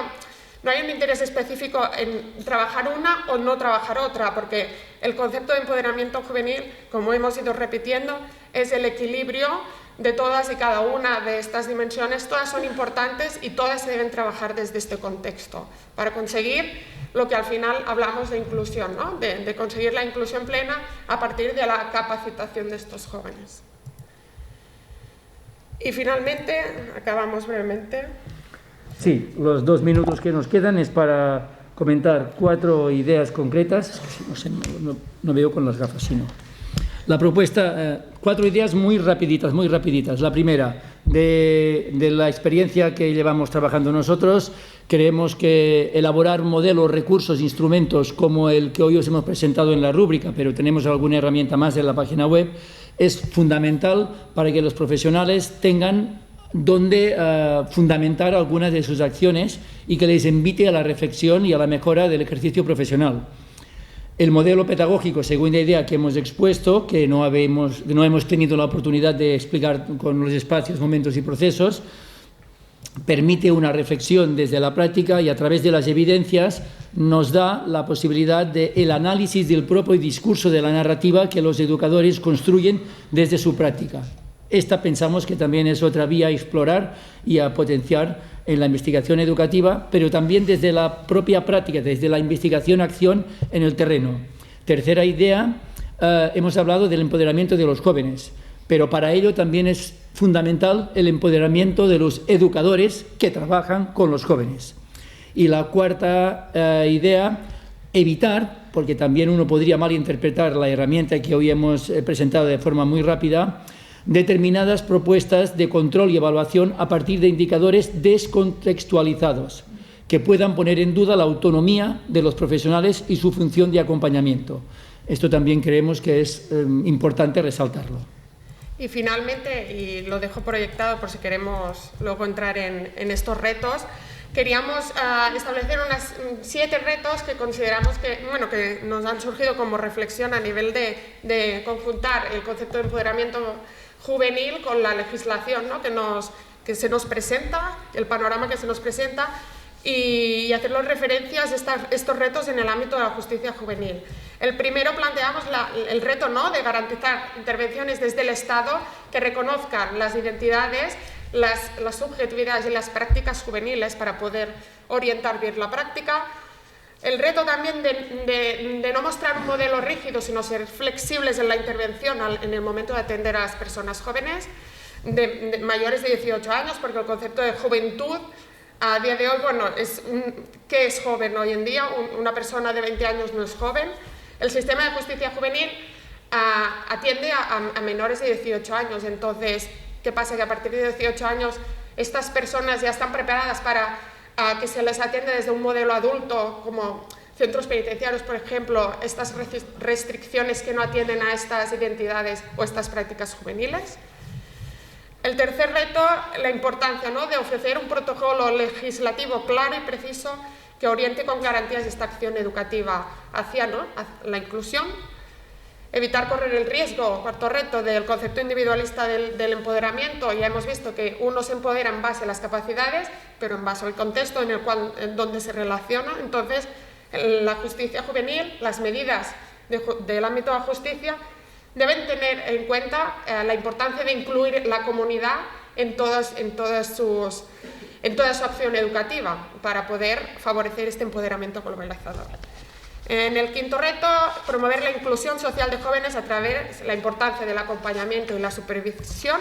un interés específico en trabajar una o no trabajar otra, porque el concepto de empoderamiento juvenil, como hemos ido repitiendo, es el equilibrio de todas y cada una de estas dimensiones. Todas son importantes y todas se deben trabajar desde este contexto para conseguir lo que al final hablamos de inclusión, ¿no?, de conseguir la inclusión plena a partir de la capacitación de estos jóvenes. Y finalmente, acabamos brevemente. Sí, los 2 minutos que nos quedan es para comentar 4 ideas concretas. Es que no veo con las gafas, sino. La propuesta, 4 ideas muy rapiditas, muy rapiditas. La primera, de la experiencia que llevamos trabajando nosotros, creemos que elaborar modelos, recursos, instrumentos como el que hoy os hemos presentado en la rúbrica, pero tenemos alguna herramienta más en la página web, es fundamental para que los profesionales tengan donde fundamentar algunas de sus acciones y que les invite a la reflexión y a la mejora del ejercicio profesional. El modelo pedagógico, segunda idea que hemos expuesto, que no hemos tenido la oportunidad de explicar con los espacios, momentos y procesos, permite una reflexión desde la práctica y a través de las evidencias nos da la posibilidad del análisis del propio discurso de la narrativa que los educadores construyen desde su práctica. Esta pensamos que también es otra vía a explorar y a potenciar en la investigación educativa, pero también desde la propia práctica, desde la investigación-acción en el terreno. Tercera idea, hemos hablado del empoderamiento de los jóvenes, pero para ello también es fundamental el empoderamiento de los educadores que trabajan con los jóvenes. Y la cuarta idea, evitar, porque también uno podría malinterpretar la herramienta que hoy hemos presentado de forma muy rápida, determinadas propuestas de control y evaluación a partir de indicadores descontextualizados que puedan poner en duda la autonomía de los profesionales y su función de acompañamiento. Esto también creemos que es importante resaltarlo. Y finalmente, y lo dejo proyectado por si queremos luego entrar en estos retos, queríamos establecer unas 7 retos que consideramos que nos han surgido como reflexión a nivel de conjuntar el concepto de empoderamiento juvenil con la legislación, ¿no? que se nos presenta, el panorama que se nos presenta, y hacerlos referencias a estos retos en el ámbito de la justicia juvenil. El primero planteamos el reto, ¿no?, de garantizar intervenciones desde el Estado que reconozcan las identidades, las subjetividades y las prácticas juveniles para poder orientar bien la práctica. El reto también de no mostrar un modelo rígido, sino ser flexibles en la intervención en el momento de atender a las personas jóvenes, de mayores de 18 años, porque el concepto de juventud a día de hoy, ¿qué es joven hoy en día? Una persona de 20 años no es joven. El sistema de justicia juvenil atiende a menores de 18 años, entonces, ¿qué pasa? Que a partir de 18 años estas personas ya están preparadas para que se les atiende desde un modelo adulto, como centros penitenciarios, por ejemplo, estas restricciones que no atienden a estas identidades o estas prácticas juveniles. El tercer reto, la importancia, ¿no?, de ofrecer un protocolo legislativo claro y preciso que oriente con garantías esta acción educativa hacia la inclusión. Evitar correr el riesgo, cuarto reto, del concepto individualista del empoderamiento. Ya hemos visto que uno se empodera en base a las capacidades, pero en base al contexto en donde se relaciona. Entonces, la justicia juvenil, las medidas del ámbito de la justicia, deben tener en cuenta la importancia de incluir la comunidad en toda su acción educativa para poder favorecer este empoderamiento globalizador. En el quinto reto, promover la inclusión social de jóvenes a través de la importancia del acompañamiento y la supervisión.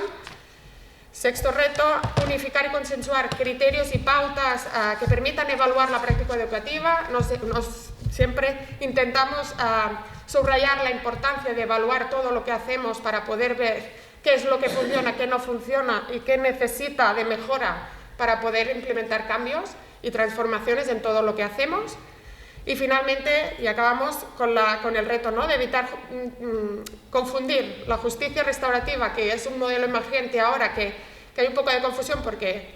Sexto reto, unificar y consensuar criterios y pautas que permitan evaluar la práctica educativa. Siempre intentamos subrayar la importancia de evaluar todo lo que hacemos para poder ver qué es lo que funciona, qué no funciona y qué necesita de mejora para poder implementar cambios y transformaciones en todo lo que hacemos. Y finalmente, y acabamos con el reto, ¿no?, de evitar confundir la justicia restaurativa, que es un modelo emergente ahora, que hay un poco de confusión porque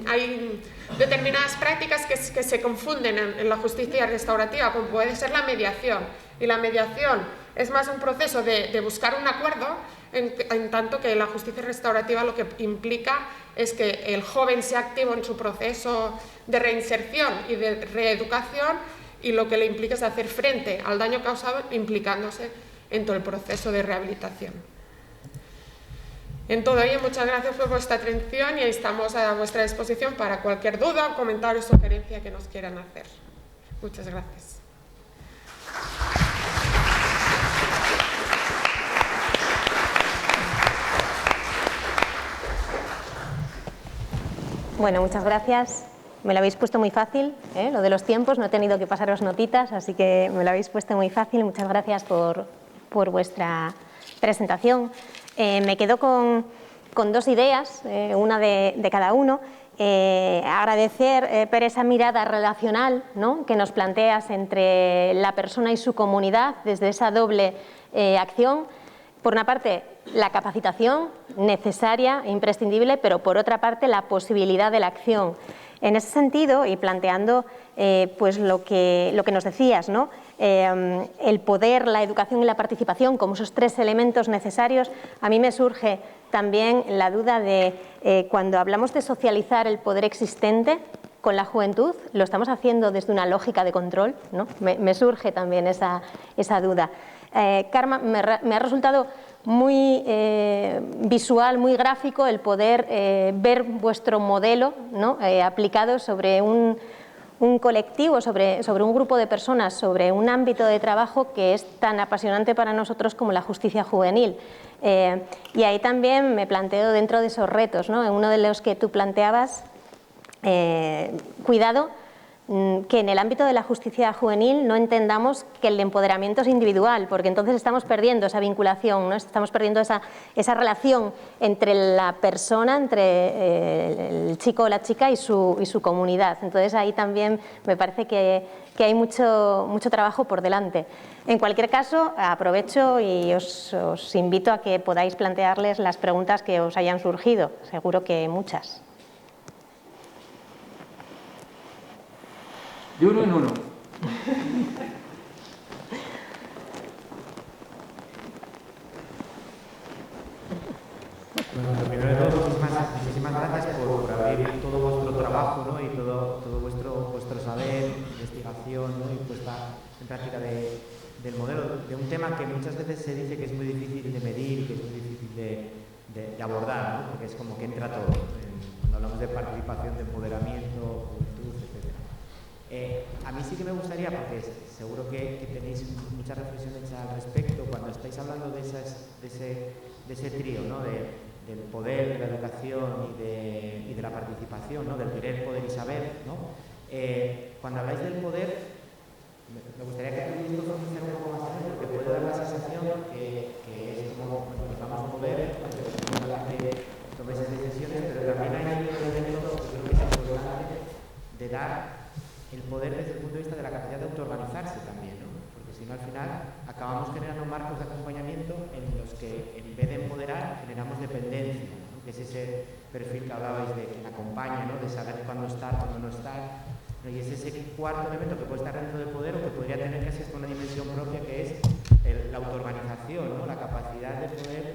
hay determinadas prácticas que se confunden en la justicia restaurativa, como puede ser la mediación. Y la mediación es más un proceso de buscar un acuerdo, en tanto que la justicia restaurativa lo que implica es que el joven sea activo en su proceso de reinserción y de reeducación, y lo que le implica es hacer frente al daño causado implicándose en todo el proceso de rehabilitación. En todo ello, muchas gracias por vuestra atención y estamos a vuestra disposición para cualquier duda, comentario o sugerencia que nos quieran hacer. Muchas gracias. Bueno, muchas gracias. Me lo habéis puesto muy fácil, lo de los tiempos, no he tenido que pasaros notitas, así que me lo habéis puesto muy fácil. Muchas gracias por por vuestra presentación. Me quedo con 2 ideas, una de cada uno. Agradecer, Pere, esa mirada relacional, ¿no?, que nos planteas entre la persona y su comunidad desde esa doble acción. Por una parte, la capacitación necesaria e imprescindible, pero por otra parte, la posibilidad de la acción. En ese sentido, y planteando pues lo que nos decías, ¿no?, el poder, la educación y la participación como esos 3 elementos necesarios, a mí me surge también la duda de cuando hablamos de socializar el poder existente con la juventud, ¿lo estamos haciendo desde una lógica de control?, ¿no? Me surge también esa duda. Carme, me ha resultado muy visual, muy gráfico el poder ver vuestro modelo, ¿no?, aplicado sobre un colectivo, sobre un grupo de personas, sobre un ámbito de trabajo que es tan apasionante para nosotros como la justicia juvenil. Y ahí también me planteo dentro de esos retos, ¿no?, en uno de los que tú planteabas, cuidado, que en el ámbito de la justicia juvenil no entendamos que el empoderamiento es individual, porque entonces estamos perdiendo esa vinculación, ¿no?, estamos perdiendo esa relación entre la persona, entre el chico o la chica y su comunidad. Entonces ahí también me parece que hay mucho trabajo por delante. En cualquier caso, aprovecho y os invito a que podáis plantearles las preguntas que os hayan surgido, seguro que muchas. De uno en uno. Bueno, primero de todo, muchísimas gracias por abrir todo vuestro trabajo, ¿no?, y todo vuestro saber, investigación, ¿no?, y puesta en práctica del modelo, de un tema que muchas veces se dice que es muy difícil de medir, que es muy difícil de abordar, ¿no?, porque es como que entra todo. Cuando hablamos de participación, de empoderamiento, juventud, etc. A mí sí que me gustaría, porque seguro que tenéis mucha reflexión hecha al respecto, cuando estáis hablando de ese trío, ¿no?, del poder, de la educación y de la participación, ¿no?, del querer, poder y saber, ¿no?, cuando habláis del poder, me gustaría que pudierais profundizar un poco más en él, porque puede dar la sensación que es como nos vamos a mover, que la gente tome esas decisiones, pero también hay un elemento que creo que es importante de dar el poder desde el punto de vista de la capacidad de autoorganizarse también, ¿no?, porque si no al final acabamos generando marcos de acompañamiento en los que en vez de empoderar generamos dependencia, ¿no?, que es ese perfil que hablabais de quien acompaña, ¿no?, de saber cuándo estar, cuándo no estar, ¿no?, y es ese cuarto elemento que puede estar dentro del poder o que podría tener casi una dimensión propia, que es la autoorganización, ¿no?, la capacidad de poder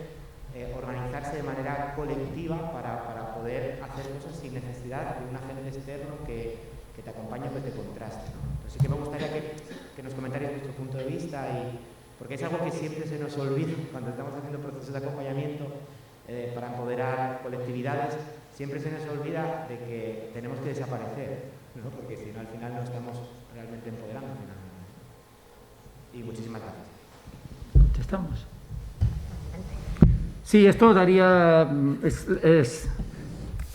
organizarse de manera colectiva para poder hacer cosas sin necesidad de un agente externo que te acompañe o que te contraste, ¿no? Entonces sí que me gustaría que nos comentarais vuestro punto de vista, porque es algo que siempre se nos olvida cuando estamos haciendo procesos de acompañamiento para empoderar colectividades, siempre se nos olvida de que tenemos que desaparecer, ¿no?, porque si no al final no estamos realmente empoderando. Y muchísimas gracias. ¿Estamos? Sí, esto daría...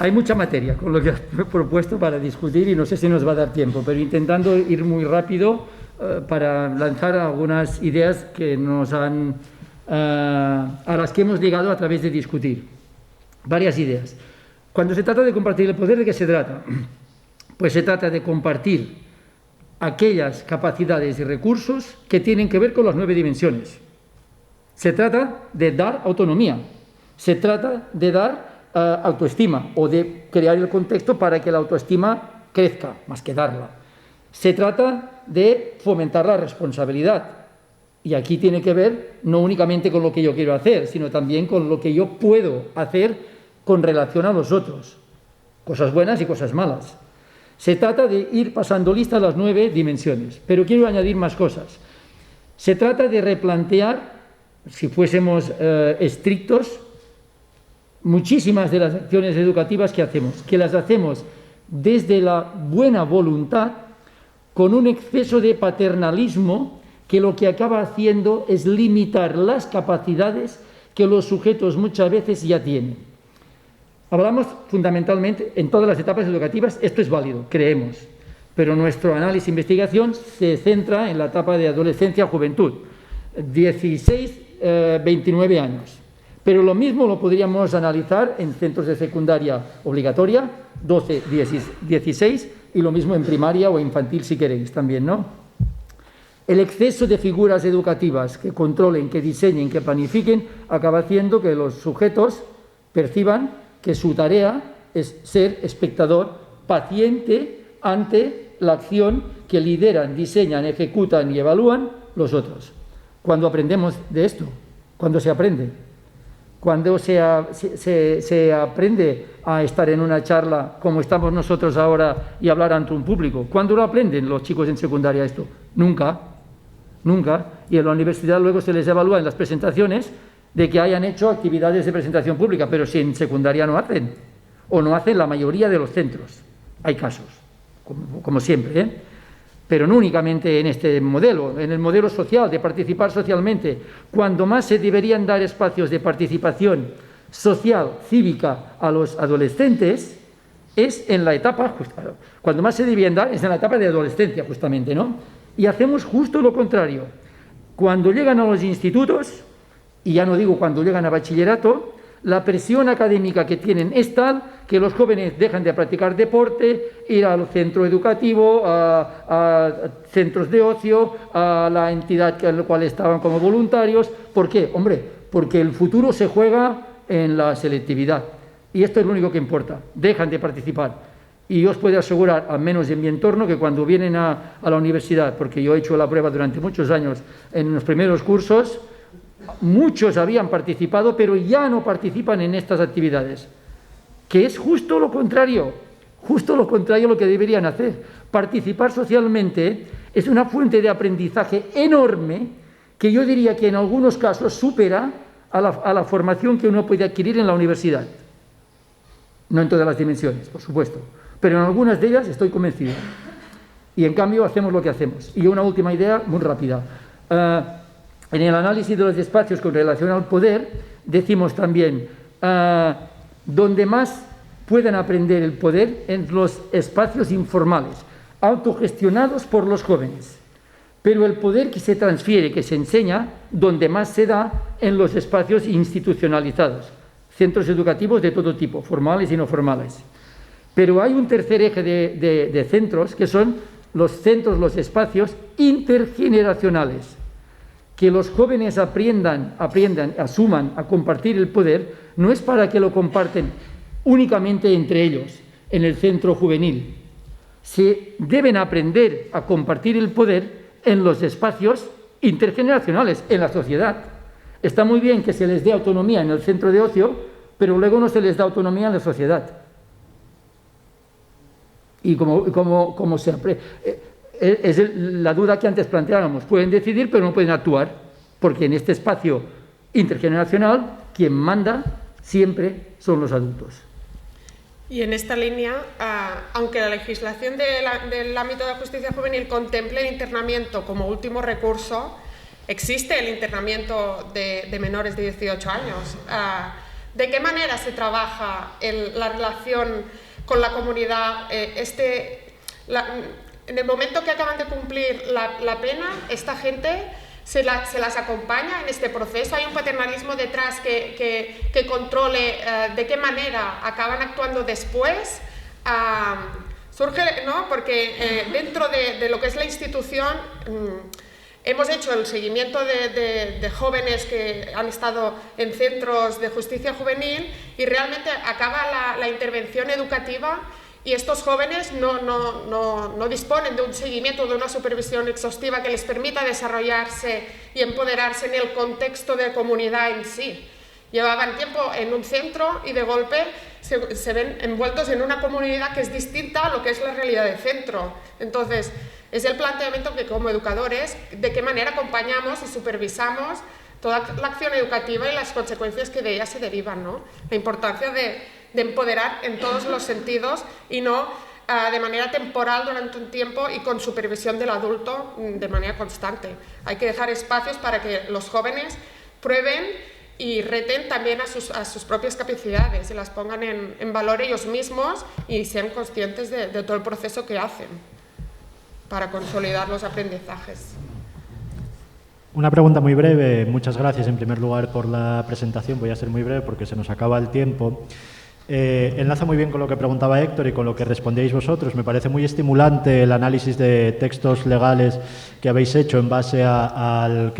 Hay mucha materia con lo que has propuesto para discutir y no sé si nos va a dar tiempo, pero intentando ir muy rápido para lanzar algunas ideas que nos han, a las que hemos llegado a través de discutir. Varias ideas. Cuando se trata de compartir el poder, ¿de qué se trata? Pues se trata de compartir aquellas capacidades y recursos que tienen que ver con las 9 dimensiones. Se trata de dar autonomía, se trata de dar autoestima o de crear el contexto para que la autoestima crezca, más que darla. Se trata de fomentar la responsabilidad y aquí tiene que ver no únicamente con lo que yo quiero hacer, sino también con lo que yo puedo hacer con relación a los otros, cosas buenas y cosas malas. Se trata de ir pasando lista a las 9 dimensiones, pero quiero añadir más cosas. Se trata de replantear, si fuésemos estrictos, muchísimas de las acciones educativas que las hacemos desde la buena voluntad, con un exceso de paternalismo que lo que acaba haciendo es limitar las capacidades que los sujetos muchas veces ya tienen. Hablamos fundamentalmente en todas las etapas educativas, esto es válido, creemos, pero nuestro análisis e investigación se centra en la etapa de adolescencia-juventud. 16, 29 años. Pero lo mismo lo podríamos analizar en centros de secundaria obligatoria, 12, 16, y lo mismo en primaria o infantil si queréis también, ¿no? El exceso de figuras educativas que controlen, que diseñen, que planifiquen, acaba haciendo que los sujetos perciban que su tarea es ser espectador paciente ante la acción que lideran, diseñan, ejecutan y evalúan los otros. Cuando aprendemos de esto, cuando se aprende, cuando se aprende a estar en una charla como estamos nosotros ahora y hablar ante un público, ¿cuándo lo aprenden los chicos en secundaria esto? Nunca, nunca. Y en la universidad luego se les evalúa en las presentaciones de que hayan hecho actividades de presentación pública, pero si en secundaria no hacen, o no hacen la mayoría de los centros. Hay casos, como siempre, ¿eh? Pero no únicamente en este modelo, en el modelo social, de participar socialmente. Cuando más se deberían dar espacios de participación social, cívica a los adolescentes, es en la etapa, cuando más se deberían dar es en la etapa de adolescencia, justamente, ¿no? Y hacemos justo lo contrario. Cuando llegan a los institutos, y ya no digo cuando llegan a bachillerato, la presión académica que tienen es tal que los jóvenes dejan de practicar deporte, ir al centro educativo, a centros de ocio, a la entidad en la cual estaban como voluntarios. ¿Por qué? Hombre, porque el futuro se juega en la selectividad. Y esto es lo único que importa. Dejan de participar. Y yo os puedo asegurar, al menos en mi entorno, que cuando vienen a la universidad, porque yo he hecho la prueba durante muchos años en los primeros cursos, muchos habían participado, pero ya no participan en estas actividades, que es justo lo contrario lo que deberían hacer. Participar socialmente es una fuente de aprendizaje enorme que yo diría que en algunos casos supera a la formación que uno puede adquirir en la universidad. No en todas las dimensiones, por supuesto, pero en algunas de ellas estoy convencido. Y en cambio hacemos lo que hacemos. Y una última idea muy rápida. En el análisis de los espacios con relación al poder, decimos también, donde más pueden aprender el poder en los espacios informales, autogestionados por los jóvenes. Pero el poder que se transfiere, que se enseña, donde más se da en los espacios institucionalizados, centros educativos de todo tipo, formales y no formales. Pero hay un tercer eje de centros, que son los centros, los espacios intergeneracionales. Que los jóvenes aprendan, asuman a compartir el poder, no es para que lo comparten únicamente entre ellos, en el centro juvenil. Se deben aprender a compartir el poder en los espacios intergeneracionales, en la sociedad. Está muy bien que se les dé autonomía en el centro de ocio, pero luego no se les da autonomía en la sociedad. Y como se aprende... Es la duda que antes planteábamos. Pueden decidir, pero no pueden actuar, porque en este espacio intergeneracional quien manda siempre son los adultos. Y en esta línea, aunque la legislación del ámbito de la justicia juvenil contemple el internamiento como último recurso, existe el internamiento de menores de 18 años. ¿De qué manera se trabaja la relación con la comunidad? En el momento que acaban de cumplir la pena, esta gente se las acompaña en este proceso. Hay un paternalismo detrás que controle de qué manera acaban actuando después. Surge, ¿no? Porque dentro de lo que es la institución hemos hecho el seguimiento de jóvenes que han estado en centros de justicia juvenil y realmente acaba la intervención educativa. Y estos jóvenes no disponen de un seguimiento, de una supervisión exhaustiva que les permita desarrollarse y empoderarse en el contexto de comunidad en sí. Llevaban tiempo en un centro y de golpe se ven envueltos en una comunidad que es distinta a lo que es la realidad del centro. Entonces, es el planteamiento que como educadores, de qué manera acompañamos y supervisamos toda la acción educativa y las consecuencias que de ella se derivan, ¿no? La importancia de empoderar en todos los sentidos y no de manera temporal durante un tiempo y con supervisión del adulto de manera constante. Hay que dejar espacios para que los jóvenes prueben y reten también a sus propias capacidades y las pongan en valor ellos mismos y sean conscientes de todo el proceso que hacen para consolidar los aprendizajes. Una pregunta muy breve. Muchas gracias en primer lugar por la presentación. Voy a ser muy breve porque se nos acaba el tiempo. Enlaza muy bien con lo que preguntaba Héctor y con lo que respondíais vosotros. Me parece muy estimulante el análisis de textos legales que habéis hecho en base a los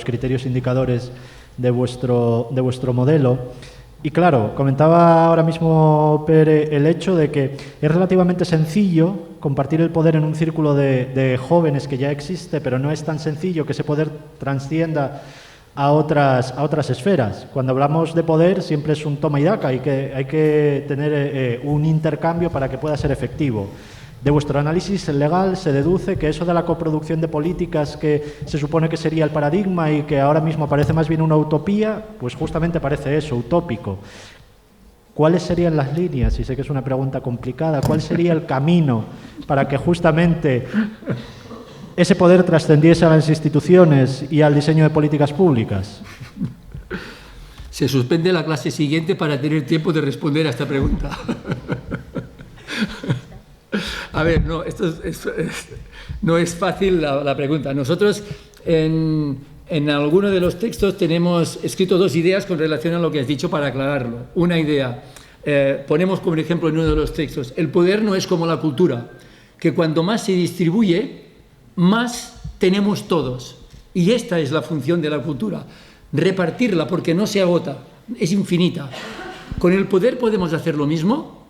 criterios indicadores de vuestro modelo. Y claro, comentaba ahora mismo Pere el hecho de que es relativamente sencillo compartir el poder en un círculo de jóvenes que ya existe, pero no es tan sencillo que ese poder trascienda a otras esferas. Cuando hablamos de poder siempre es un toma y daca, hay que tener un intercambio para que pueda ser efectivo. De vuestro análisis legal se deduce que eso de la coproducción de políticas, que se supone que sería el paradigma y que ahora mismo parece más bien una utopía, pues justamente parece eso, utópico. ¿Cuáles serían las líneas? Y sé que es una pregunta complicada. ¿Cuál sería el camino para que justamente ese poder trascendiese a las instituciones y al diseño de políticas públicas? Se suspende la clase siguiente para tener tiempo de responder a esta pregunta. A ver, no, no es fácil la pregunta. Nosotros en alguno de los textos tenemos escrito dos ideas con relación a lo que has dicho para aclararlo. Una idea, ponemos como ejemplo en uno de los textos, el poder no es como la cultura, que cuanto más se distribuye, más tenemos todos. Y esta es la función de la cultura, repartirla porque no se agota, es infinita. ¿Con el poder podemos hacer lo mismo?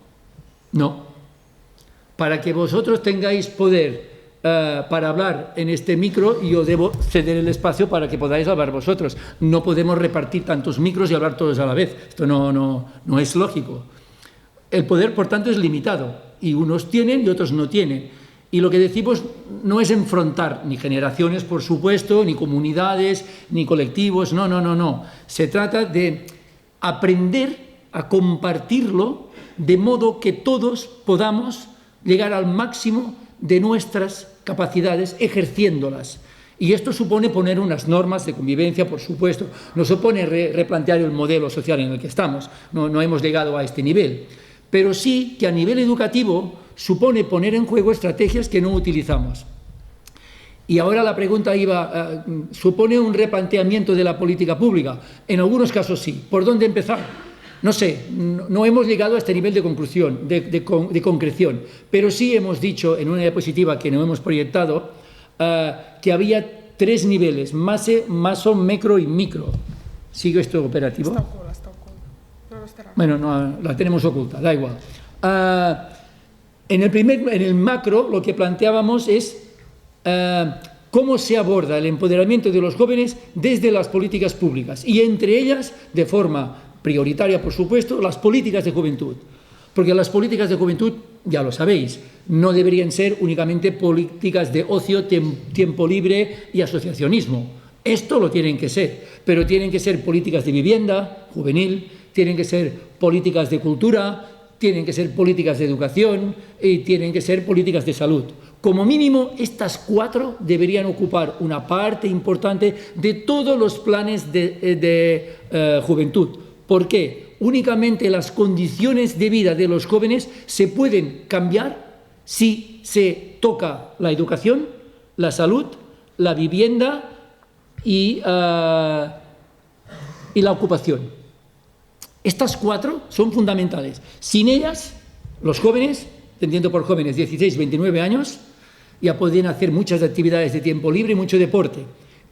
No. Para que vosotros tengáis poder para hablar en este micro, yo debo ceder el espacio para que podáis hablar vosotros. No podemos repartir tantos micros y hablar todos a la vez. Esto no es lógico. El poder, por tanto, es limitado. Y unos tienen y otros no tienen. Y lo que decimos no es enfrentar ni generaciones, por supuesto, ni comunidades, ni colectivos. No. Se trata de aprender a compartirlo de modo que todos podamos llegar al máximo de nuestras capacidades ejerciéndolas. Y esto supone poner unas normas de convivencia, por supuesto. No supone replantear el modelo social en el que estamos. No hemos llegado a este nivel. Pero sí que a nivel educativo supone poner en juego estrategias que no utilizamos. Y ahora la pregunta iba, ¿supone un replanteamiento de la política pública? En algunos casos sí. ¿Por dónde empezar? No sé, no hemos llegado a este nivel de conclusión, de concreción, pero sí hemos dicho en una diapositiva que no hemos proyectado que había 3 niveles, maso, macro y micro. ¿Sigue esto operativo? Está oculta. No estará. Bueno, no, la tenemos oculta, da igual. En el macro lo que planteábamos es cómo se aborda el empoderamiento de los jóvenes desde las políticas públicas y entre ellas, de forma prioritaria, por supuesto, las políticas de juventud. Porque las políticas de juventud, ya lo sabéis, no deberían ser únicamente políticas de ocio, tiempo libre y asociacionismo. Esto lo tienen que ser, pero tienen que ser políticas de vivienda juvenil, tienen que ser políticas de cultura, tienen que ser políticas de educación y tienen que ser políticas de salud. Como mínimo, estas 4 deberían ocupar una parte importante de todos los planes de juventud. ¿Por qué? Únicamente las condiciones de vida de los jóvenes se pueden cambiar si se toca la educación, la salud, la vivienda y la ocupación. Estas 4 son fundamentales. Sin ellas, los jóvenes, entendiendo por jóvenes 16, 29 años, ya podrían hacer muchas actividades de tiempo libre y mucho deporte.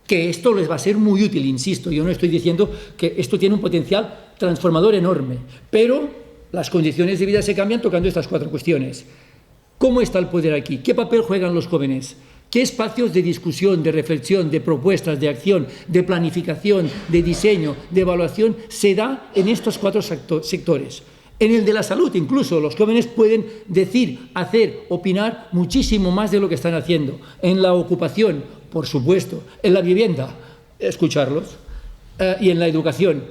Que esto les va a ser muy útil, insisto. Yo no estoy diciendo que esto tiene un potencial transformador enorme, pero las condiciones de vida se cambian tocando estas 4 cuestiones. ¿Cómo está el poder aquí? ¿Qué papel juegan los jóvenes? ¿Qué espacios de discusión, de reflexión, de propuestas, de acción, de planificación, de diseño, de evaluación se da en estos 4 sectores? En el de la salud, incluso, los jóvenes pueden decir, hacer, opinar muchísimo más de lo que están haciendo. En la ocupación, por supuesto. En la vivienda, escucharlos. Y en la educación,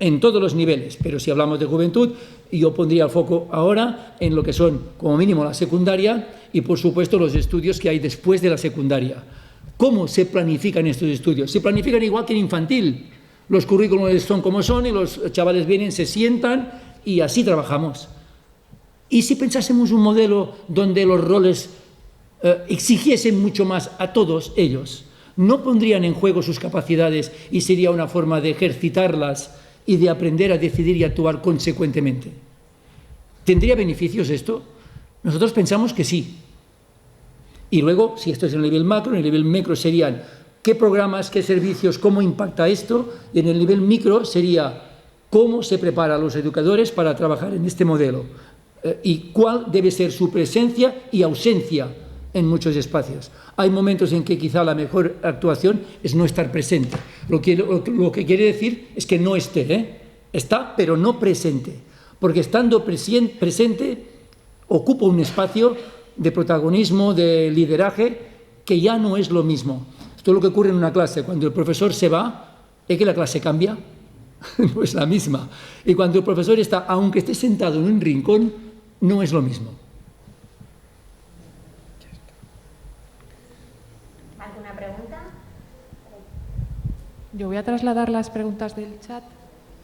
en todos los niveles. Pero si hablamos de juventud, yo pondría el foco ahora en lo que son, como mínimo, la secundaria y, por supuesto, los estudios que hay después de la secundaria. ¿Cómo se planifican estos estudios? Se planifican igual que en infantil. Los currículos son como son y los chavales vienen, se sientan y así trabajamos. ¿Y si pensásemos un modelo donde los roles exigiesen mucho más a todos ellos? no pondrían en juego sus capacidades y sería una forma de ejercitarlas y de aprender a decidir y actuar consecuentemente. ¿Tendría beneficios esto? Nosotros pensamos que sí. Y luego, si esto es en el nivel macro, en el nivel micro serían qué programas, qué servicios, cómo impacta esto, y en el nivel micro sería cómo se prepara a los educadores para trabajar en este modelo y cuál debe ser su presencia y ausencia en muchos espacios. Hay momentos en que quizá la mejor actuación es no estar presente. Lo que quiere decir es que no esté, está, pero no presente, porque estando presente ocupa un espacio de protagonismo, de lideraje, que ya no es lo mismo. Esto es lo que ocurre en una clase. Cuando el profesor se va, ¿es que la clase cambia? No es la misma. Y cuando el profesor está, aunque esté sentado en un rincón, no es lo mismo. ¿Alguna pregunta? Yo voy a trasladar las preguntas del chat.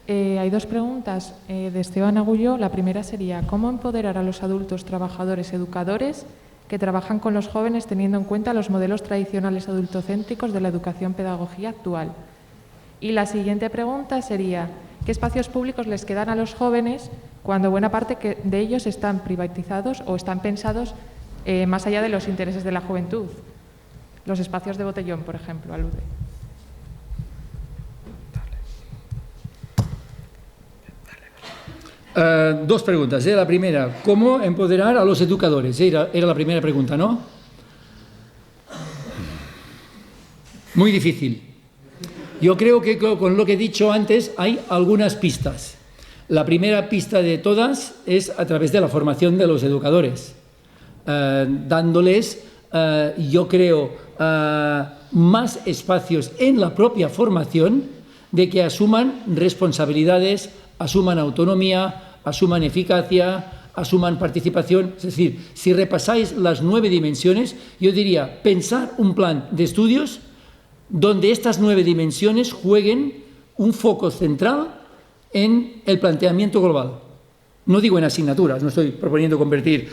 Hay dos preguntas de Esteban Agulló. La primera sería, ¿cómo empoderar a los adultos trabajadores educadores que trabajan con los jóvenes teniendo en cuenta los modelos tradicionales adultocéntricos de la educación pedagogía actual? Y la siguiente pregunta sería, ¿qué espacios públicos les quedan a los jóvenes cuando buena parte de ellos están privatizados o están pensados más allá de los intereses de la juventud? Los espacios de botellón, por ejemplo, alude. Dos preguntas. La primera, ¿cómo empoderar a los educadores? Era la primera pregunta, ¿no? Muy difícil. Yo creo que con lo que he dicho antes hay algunas pistas. La primera pista de todas es a través de la formación de los educadores, dándoles, yo creo, más espacios en la propia formación de que asuman responsabilidades, asuman autonomía, asuman eficacia, asuman participación. Es decir, si repasáis las 9 dimensiones, yo diría pensar un plan de estudios donde estas 9 dimensiones jueguen un foco central en el planteamiento global. No digo en asignaturas, no estoy proponiendo convertir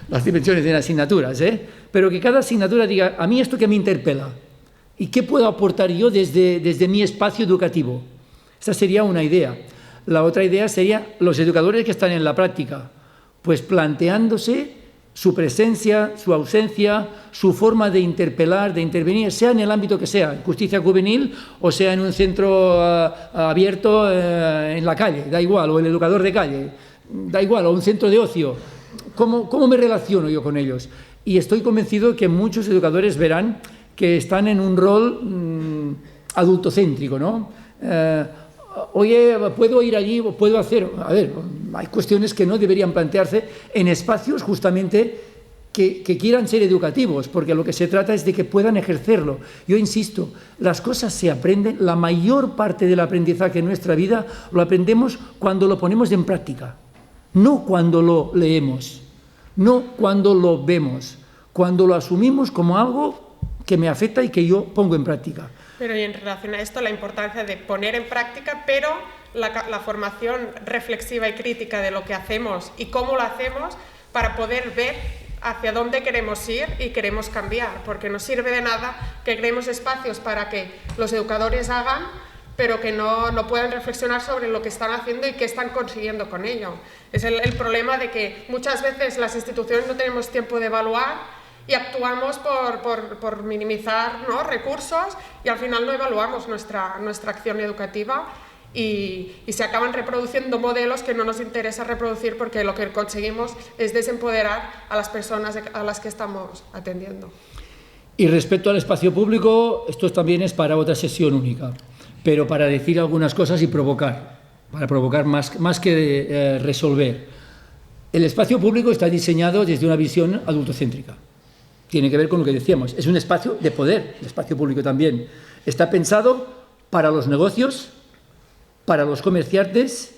las dimensiones en asignaturas, pero que cada asignatura diga, a mí esto que me interpela y qué puedo aportar yo desde mi espacio educativo. Esa sería una idea. La otra idea sería los educadores que están en la práctica, pues planteándose su presencia, su ausencia, su forma de interpelar, de intervenir, sea en el ámbito que sea, justicia juvenil o sea en un centro abierto en la calle, da igual, o el educador de calle, da igual, o un centro de ocio. ¿Cómo me relaciono yo con ellos? Y estoy convencido que muchos educadores verán que están en un rol adultocéntrico, ¿no? Oye, ¿puedo ir allí o puedo hacer? A ver, hay cuestiones que no deberían plantearse en espacios justamente que quieran ser educativos, porque lo que se trata es de que puedan ejercerlo. Yo insisto, las cosas se aprenden, la mayor parte del aprendizaje en nuestra vida lo aprendemos cuando lo ponemos en práctica, no cuando lo leemos, no cuando lo vemos, cuando lo asumimos como algo que me afecta y que yo pongo en práctica. Pero y en relación a esto, la importancia de poner en práctica, pero la formación reflexiva y crítica de lo que hacemos y cómo lo hacemos para poder ver hacia dónde queremos ir y queremos cambiar, porque no sirve de nada que creemos espacios para que los educadores hagan, pero que no puedan reflexionar sobre lo que están haciendo y qué están consiguiendo con ello. Es el problema de que muchas veces las instituciones no tenemos tiempo de evaluar y actuamos por minimizar, ¿no?, recursos, y al final no evaluamos nuestra acción educativa y se acaban reproduciendo modelos que no nos interesa reproducir, porque lo que conseguimos es desempoderar a las personas a las que estamos atendiendo. Y respecto al espacio público, esto también es para otra sesión única, pero para decir algunas cosas y provocar, para provocar más que resolver. El espacio público está diseñado desde una visión adultocéntrica. Tiene que ver con lo que decíamos, es un espacio de poder, el espacio público también. Está pensado para los negocios, para los comerciantes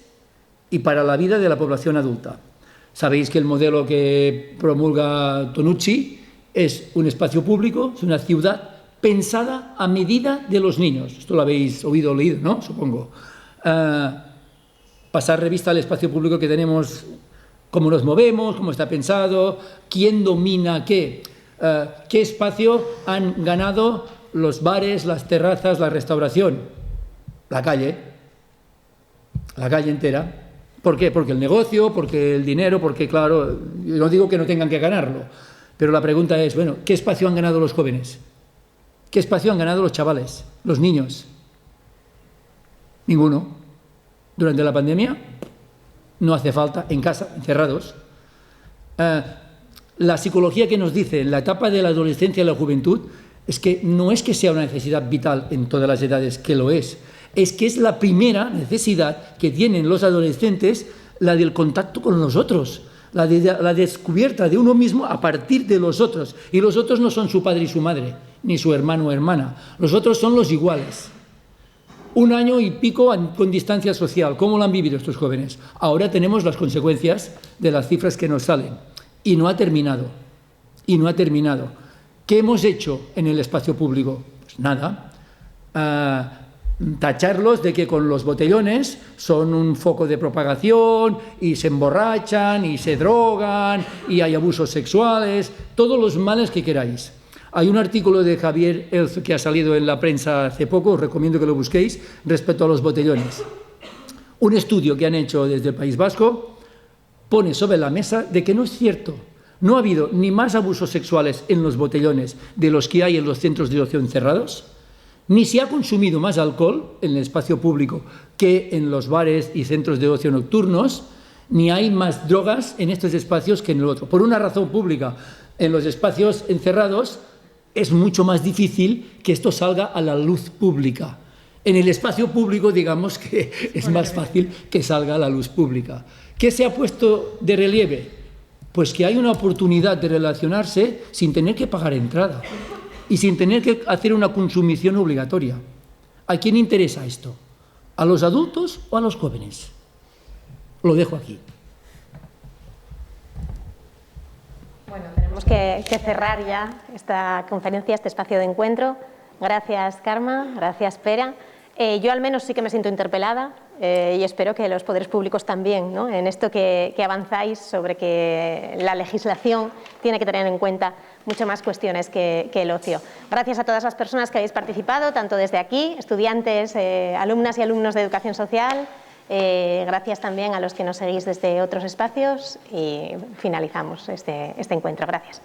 y para la vida de la población adulta. Sabéis que el modelo que promulga Tonucci es un espacio público, es una ciudad pensada a medida de los niños. Esto lo habéis oído o leído, ¿no? Supongo. Pasar revista al espacio público que tenemos, cómo nos movemos, cómo está pensado, quién domina qué espacio han ganado los bares, las terrazas, la restauración, la calle entera. ¿Por qué? Porque el negocio, porque el dinero, porque claro, yo no digo que no tengan que ganarlo, pero la pregunta es, bueno, ¿qué espacio han ganado los jóvenes? ¿Qué espacio han ganado los chavales, los niños? Ninguno. Durante la pandemia no hace falta, en casa, encerrados. La psicología que nos dice en la etapa de la adolescencia y la juventud es que no es que sea una necesidad vital en todas las edades, que lo es que es la primera necesidad que tienen los adolescentes, la del contacto con los otros, la descubierta de uno mismo a partir de los otros. Y los otros no son su padre y su madre, ni su hermano o hermana. Los otros son los iguales. 1 año y pico con distancia social. ¿Cómo lo han vivido estos jóvenes? Ahora tenemos las consecuencias de las cifras que nos salen. Y no ha terminado. ¿Qué hemos hecho en el espacio público? Pues nada. Tacharlos de que con los botellones son un foco de propagación y se emborrachan y se drogan y hay abusos sexuales, todos los males que queráis. Hay un artículo de Javier Elzo que ha salido en la prensa hace poco, os recomiendo que lo busquéis, respecto a los botellones. Un estudio que han hecho desde el País Vasco pone sobre la mesa de que no es cierto. No ha habido ni más abusos sexuales en los botellones de los que hay en los centros de ocio encerrados, ni se ha consumido más alcohol en el espacio público que en los bares y centros de ocio nocturnos, ni hay más drogas en estos espacios que en el otro. Por una razón pública, en los espacios encerrados es mucho más difícil que esto salga a la luz pública. En el espacio público, digamos que es más fácil que salga a la luz pública. ¿Qué se ha puesto de relieve? Pues que hay una oportunidad de relacionarse sin tener que pagar entrada y sin tener que hacer una consumición obligatoria. ¿A quién interesa esto? ¿A los adultos o a los jóvenes? Lo dejo aquí. Bueno, tenemos que cerrar ya esta conferencia, este espacio de encuentro. Gracias, Carme, gracias, Pere. Yo al menos sí que me siento interpelada y espero que los poderes públicos también, ¿no? En esto que avanzáis sobre que la legislación tiene que tener en cuenta mucho más cuestiones que el ocio. Gracias a todas las personas que habéis participado, tanto desde aquí, estudiantes, alumnas y alumnos de educación social. Gracias también a los que nos seguís desde otros espacios y finalizamos este encuentro. Gracias.